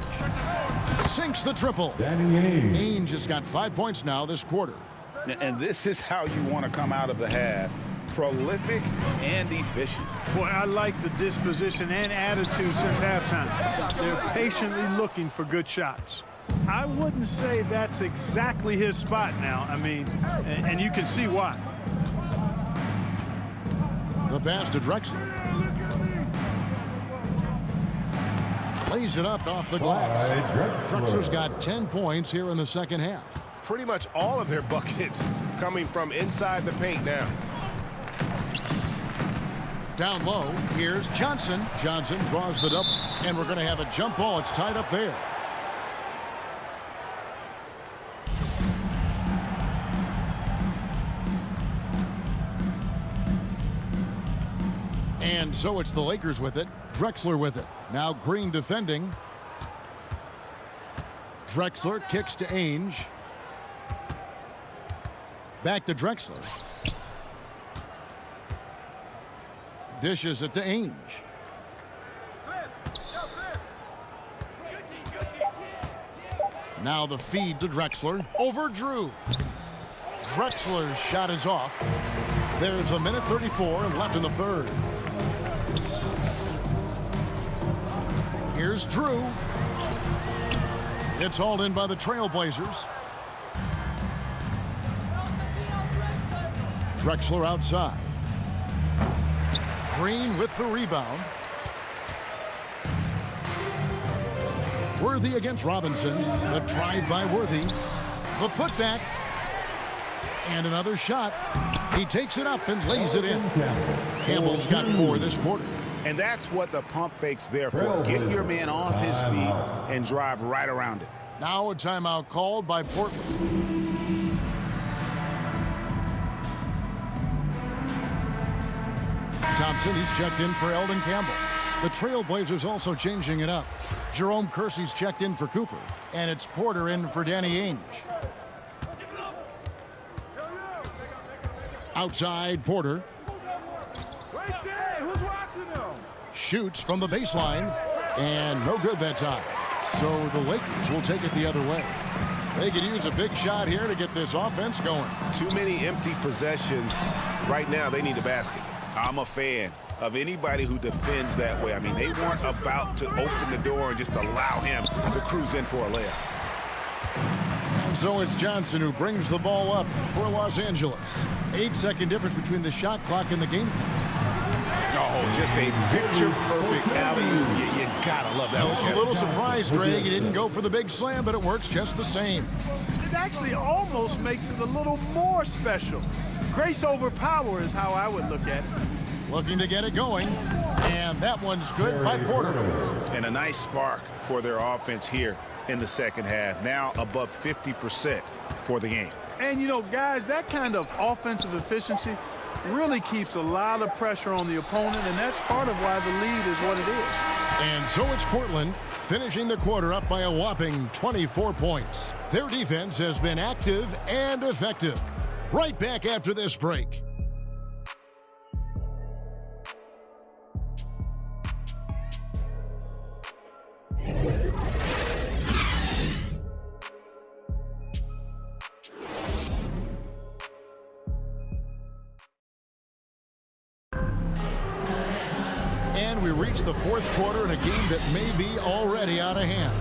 Sinks the triple. Ainge has got 5 points now this quarter. And this is how you want to come out of the half. Prolific and efficient. Boy, I like the disposition and attitude since halftime. They're patiently looking for good shots. I wouldn't say that's exactly his spot now. I mean, and you can see why. The pass to Drexler. Lays it up off the glass. Drexler's got 10 points here in the second half. Pretty much all of their buckets coming from inside the paint now. Down low, here's Johnson. Johnson draws the double. And we're going to have a jump ball. It's tied up there. And so it's the Lakers with it. Drexler with it. Now Green defending. Drexler kicks to Ainge. Back to Drexler. Dishes it to Ainge. Now the feed to Drexler. Over Drew. Drexler's shot is off. There's a minute 34 left in the third. Here's Drew. It's hauled in by the Trailblazers. Drexler outside. Green with the rebound. Worthy against Robinson. The drive by Worthy. The putback. And another shot. He takes it up and lays it in. Campbell's got 4 this quarter. And that's what the pump fake's there for. Get your man off his feet and drive right around it. Now a timeout called by Portland. Thompson, he's checked in for Eldon Campbell. The Trailblazers also changing it up. Jerome Kersey's checked in for Cooper. And it's Porter in for Danny Ainge. Outside, Porter. Shoots from the baseline. And no good that time. So the Lakers will take it the other way. They could use a big shot here to get this offense going. Too many empty possessions. Right now, they need a basket. I'm a fan of anybody who defends that way. I mean, they weren't about to open the door and just allow him to cruise in for a layup. And so it's Johnson who brings the ball up for Los Angeles. 8-second difference between the shot clock and the game clock. Oh, just a picture-perfect alley-oop. You gotta love that one, A little surprised, Greg. He didn't go for the big slam, but it works just the same. It actually almost makes it a little more special. Grace over power is how I would look at it. Looking to get it going, and that one's good by Porter. And a nice spark for their offense here in the second half. Now above 50% for the game. And, you know, guys, that kind of offensive efficiency really keeps a lot of pressure on the opponent, and that's part of why the lead is what it is. And so it's Portland finishing the quarter up by a whopping 24 points. Their defense has been active and effective. Right back after this break. And we reach the fourth quarter in a game that may be already out of hand.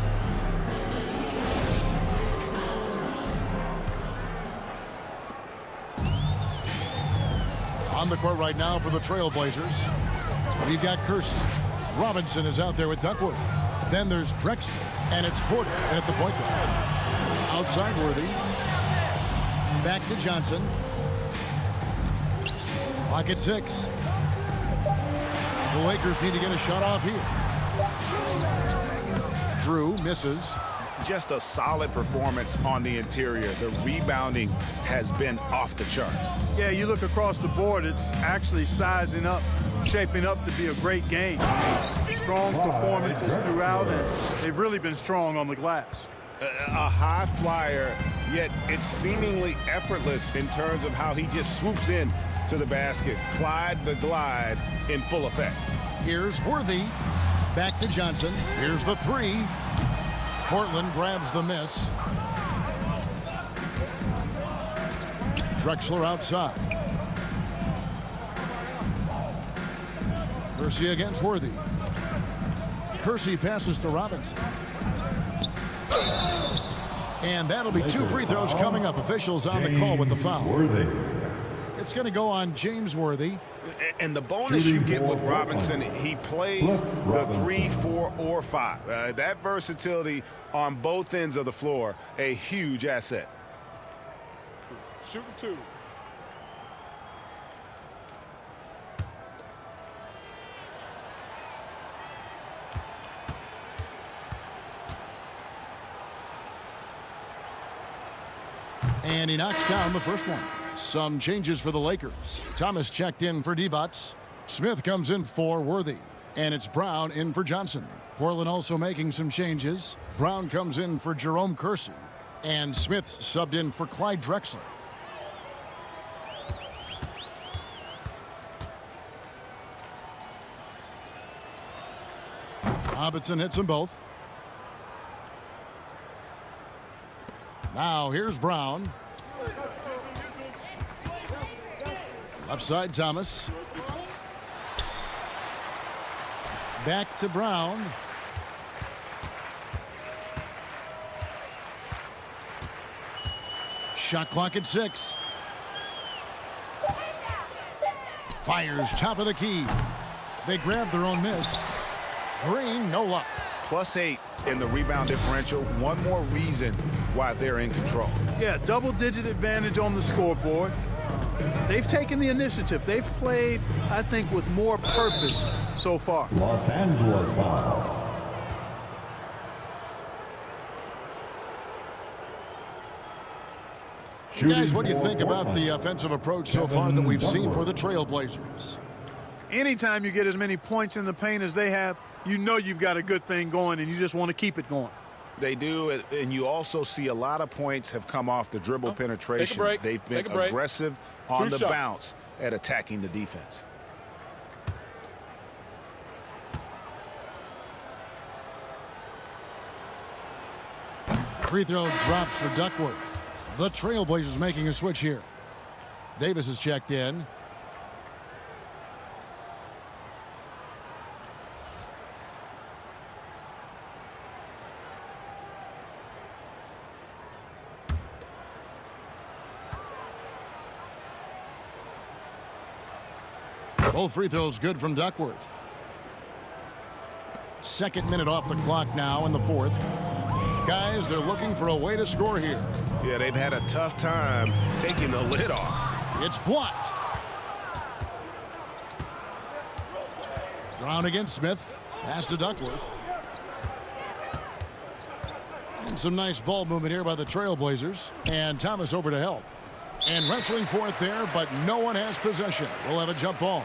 On the court right now for the Trailblazers, we've got Kersey. Robinson is out there with Duckworth. Then there's Drexler, and it's Porter at the point guard. Outside Worthy. Back to Johnson. Clock at 6. The Lakers need to get a shot off here. Drew misses. Just a solid performance on the interior. The rebounding has been off the charts. Yeah, you look across the board, it's actually sizing up, shaping up to be a great game. Strong performances throughout, and they've really been strong on the glass. A high flyer, yet it's seemingly effortless in terms of how he just swoops in to the basket. Clyde the Glide in full effect. Here's Worthy. Back to Johnson. Here's the three. Portland grabs the miss. Drexler outside. Kersey against Worthy. Kersey passes to Robinson. And that'll be 2 free throws coming up. Officials on the call with the foul. It's going to go on James Worthy. And the bonus you get with Robinson, he plays the 3, 4, or 5. That versatility on both ends of the floor, a huge asset. Shooting 2. And he knocks down the first one. Some changes for the Lakers. Thomas checked in for Divac. Smith comes in for Worthy. And it's Brown in for Johnson. Portland also making some changes. Brown comes in for Jerome Kersey. And Smith subbed in for Clyde Drexler. Robinson hits them both. Now here's Brown. Left side, Thomas. Back to Brown. Shot clock at 6. Fires top of the key. They grab their own miss. Green, no luck. +8 in the rebound differential. One more reason why they're in control. Yeah, double-digit advantage on the scoreboard. They've taken the initiative. They've played, I think, with more purpose so far. Los Angeles foul. Guys, what do you think about the offensive approach so far that we've seen for the Trailblazers? Anytime you get as many points in the paint as they have, you know you've got a good thing going, and you just want to keep it going. They do, and you also see a lot of points have come off the dribble penetration. Take a break. They've been Take a break. aggressive on 2 the shots. bounce at attacking the defense. Free throw drops for Duckworth. The Trailblazers making a switch here. Davis is checked in. Both free throws good from Duckworth. Second minute off the clock now in the fourth. Guys, they're looking for a way to score here. Yeah, they've had a tough time taking the lid off. It's blocked. Brown against Smith. Pass to Duckworth. And some nice ball movement here by the Trailblazers. And Thomas over to help. And wrestling for it there, but no one has possession. We'll have a jump ball.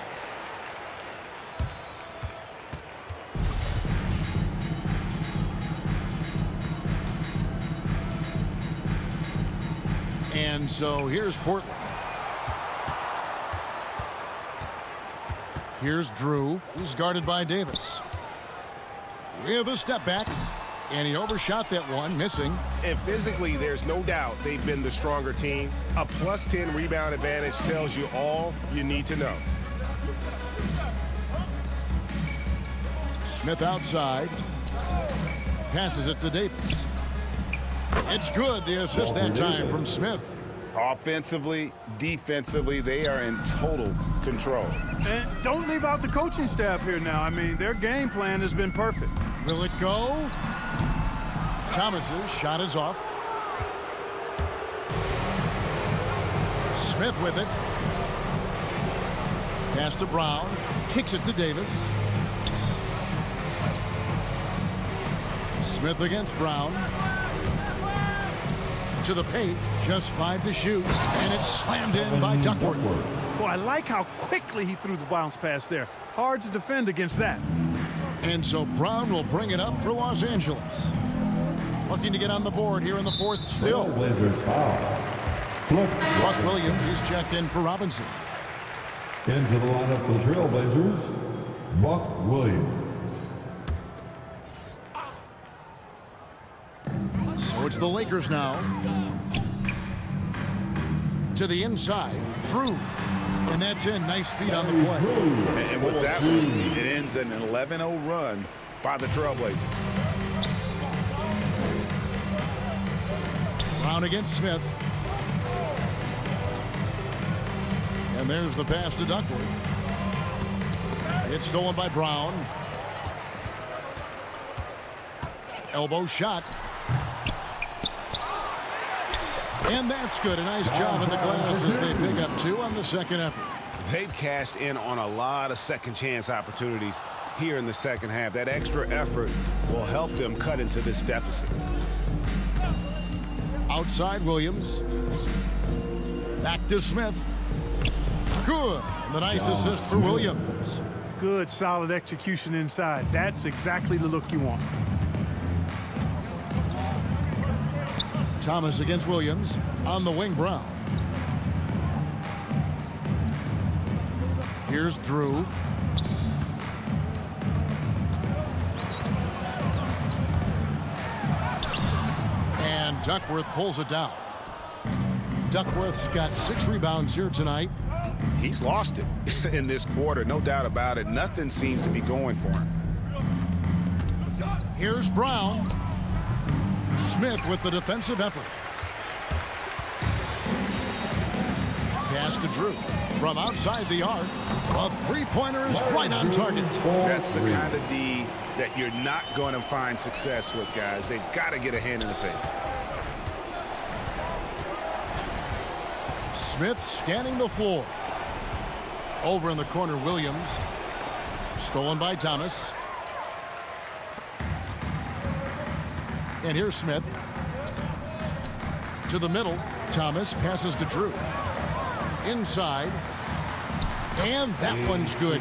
And so here's Portland. Here's Drew. He's guarded by Davis. With a step back. And he overshot that one, missing. And physically, there's no doubt they've been the stronger team. A plus 10 rebound advantage tells you all you need to know. Smith outside. Passes it to Davis. It's good, the assist that time from Smith. Offensively, defensively, they are in total control. And don't leave out the coaching staff here now. I mean, their game plan has been perfect. Will it go? Thomas's shot is off. Smith with it. Pass to Brown. Kicks it to Davis. Smith against Brown. To the paint. Just 5 to shoot. And it's slammed in by Duckworth. Boy, I like how quickly he threw the bounce pass there. Hard to defend against that. And so Brown will bring it up for Los Angeles. Looking to get on the board here in the fourth still. Buck Williams, he's checked in for Robinson. Into the lineup for the Trailblazers, Buck Williams. So it's the Lakers now. To the inside, Drew. And that's in. Nice feet on the play. And with that one, it ends an 11-0 run by the Trailblazers. Brown against Smith. And there's the pass to Duckworth. It's stolen by Brown. Elbow shot. And that's good. A nice job in the glass as they pick up 2 on the second effort. They've cashed in on a lot of second chance opportunities here in the second half. That extra effort will help them cut into this deficit. Outside Williams. Back to Smith. Good. And the nice assist for Williams. Good, solid execution inside. That's exactly the look you want. Thomas against Williams. On the wing, Brown. Here's Drew. And Duckworth pulls it down. Duckworth's got 6 rebounds here tonight. He's lost it in this quarter, no doubt about it. Nothing seems to be going for him. Here's Brown. Smith with the defensive effort. Pass to Drew. From outside the arc, a three-pointer is right on target. That's the kind of D that you're not going to find success with, guys. They've got to get a hand in the face. Smith scanning the floor. Over in the corner, Williams. Stolen by Thomas. And here's Smith. To the middle. Thomas passes to Drew. Inside. And that one's good.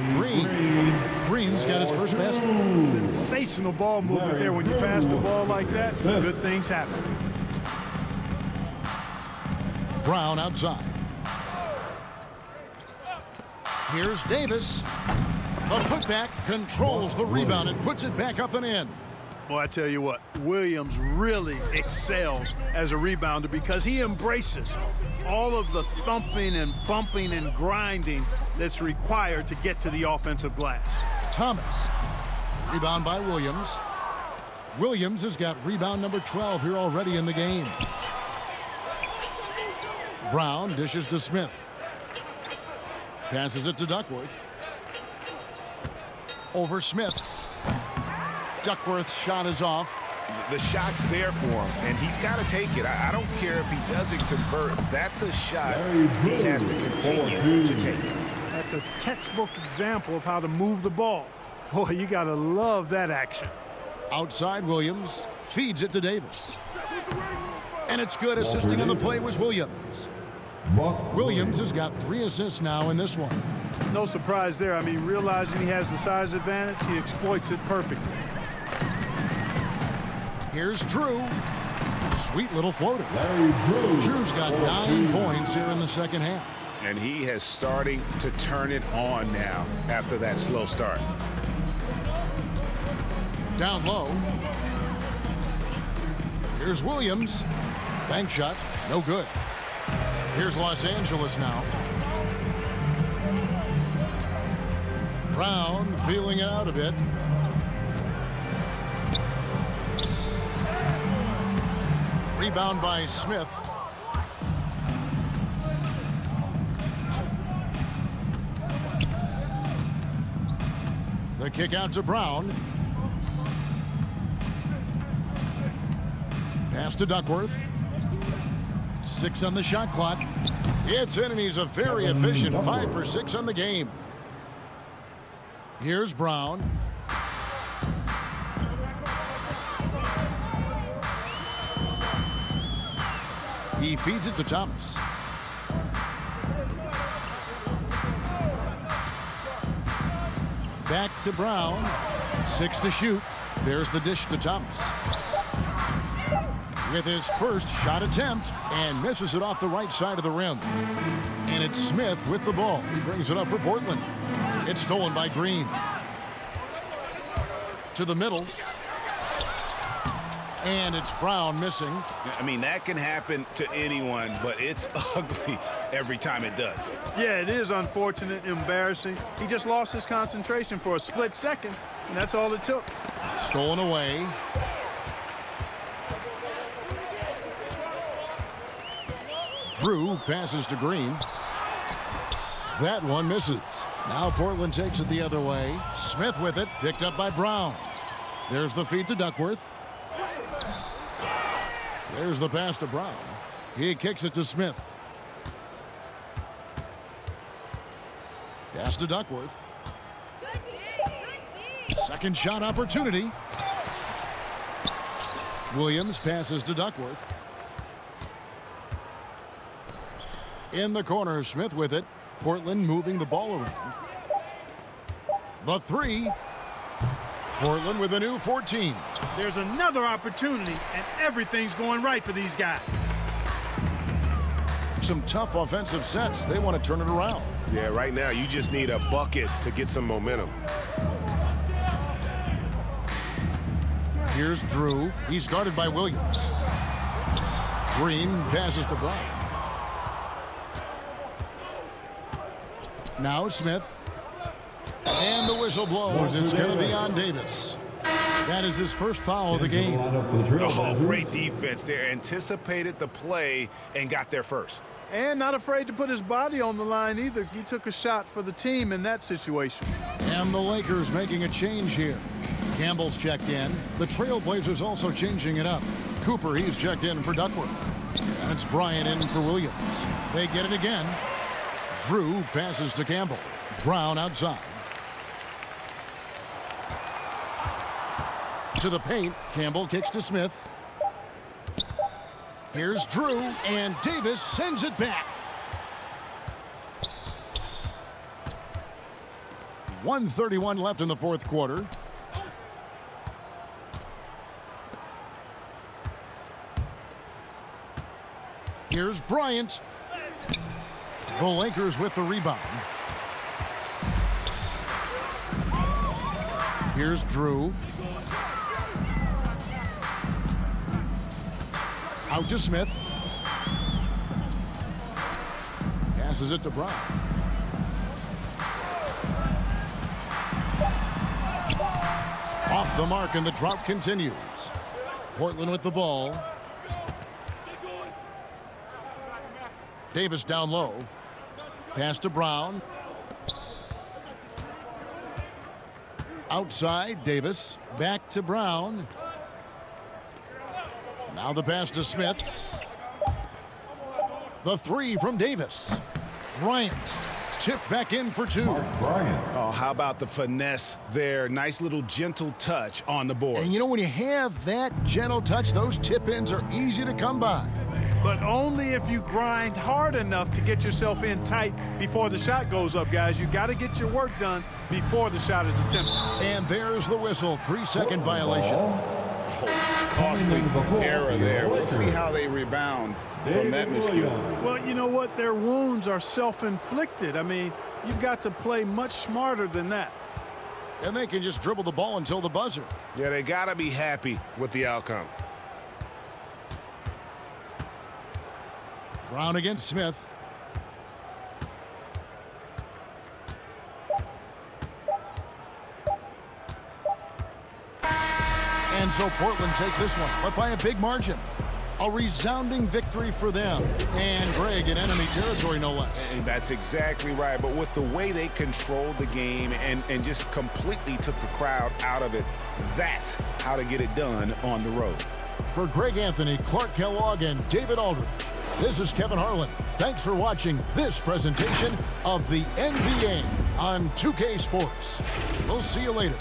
Green's got his first basket. Sensational ball movement there. When you pass the ball like that, good things happen. Brown outside. Here's Davis. A putback, controls the rebound and puts it back up and in. Boy, I tell you what, Williams really excels as a rebounder because he embraces all of the thumping and bumping and grinding that's required to get to the offensive glass. Thomas. Rebound by Williams. Williams has got rebound number 12 here already in the game. Brown dishes to Smith. Passes it to Duckworth. Over Smith. Duckworth's shot is off. The shot's there for him, and he's got to take it. I don't care if he doesn't convert. That's a shot he has to continue to take. That's a textbook example of how to move the ball. Boy, you got to love that action. Outside Williams. Feeds it to Davis. And it's good. Assisting on the play was Williams. Williams has got 3 assists now in this one. No surprise there. I mean, realizing he has the size advantage, he exploits it perfectly. Here's Drew. Sweet little floater. Drew's got 9 points here in the second half. And he has starting to turn it on now after that slow start. Down low. Here's Williams. Bank shot. No good. Here's Los Angeles now. Brown feeling it out a bit. Rebound by Smith. The kick out to Brown. Pass to Duckworth. 6 on the shot clock. It's in, and he's a very efficient 5 for 6 on the game. Here's Brown. He feeds it to Thomas. Back to Brown. 6 to shoot. There's the dish to Thomas. With his first shot attempt, and misses it off the right side of the rim. And it's Smith with the ball. He brings it up for Portland. It's stolen by Green. To the middle. And it's Brown missing. I mean, that can happen to anyone, but it's ugly every time it does. Yeah, it is unfortunate, embarrassing. He just lost his concentration for a split second, and that's all it took. Stolen away. Drew passes to Green. That one misses. Now Portland takes it the other way. Smith with it, picked up by Brown. There's the feed to Duckworth. There's the pass to Brown. He kicks it to Smith. Pass to Duckworth. Second shot opportunity. Williams passes to Duckworth. In the corner, Smith with it. Portland moving the ball around. The 3. Portland with a new 14. There's another opportunity, and everything's going right for these guys. Some tough offensive sets. They want to turn it around. Yeah, right now you just need a bucket to get some momentum. Here's Drew. He's guarded by Williams. Green passes to Brown. Now Smith. And the whistle blows. It's going to be on Davis. That is his first foul of the game. Oh, great defense there. Anticipated the play and got there first. And not afraid to put his body on the line either. He took a shot for the team in that situation. And the Lakers making a change here. Campbell's checked in. The Trailblazers also changing it up. Cooper, he's checked in for Duckworth. And it's Bryant in for Williams. They get it again. Drew passes to Campbell. Brown outside. To the paint. Campbell kicks to Smith. Here's Drew, and Davis sends it back. 1:31 left in the fourth quarter. Here's Bryant. The Lakers with the rebound. Here's Drew. Out to Smith. Passes it to Brown. Off the mark, and the drought continues. Portland with the ball. Davis down low. Pass to Brown. Outside, Davis. Back to Brown. Now the pass to Smith. The three from Davis. Bryant. Chip back in for two. Oh, how about the finesse there? Nice little gentle touch on the board. And you know, when you have that gentle touch, those chip-ins are easy to come by. But only if you grind hard enough to get yourself in tight before the shot goes up, guys. You got to get your work done before the shot is attempted. And there's the whistle. 3-second violation. Costly error there. We'll see how they rebound from that miscue. Well, you know what? Their wounds are self-inflicted. I mean, you've got to play much smarter than that. And they can just dribble the ball until the buzzer. Yeah, they got to be happy with the outcome. Brown against Smith. And so Portland takes this one, but by a big margin. A resounding victory for them. And Greg, in enemy territory, no less. And that's exactly right. But with the way they controlled the game and just completely took the crowd out of it, that's how to get it done on the road. For Greg Anthony, Clark Kellogg, and David Aldridge, this is Kevin Harlan. Thanks for watching this presentation of the NBA on 2K Sports. We'll see you later.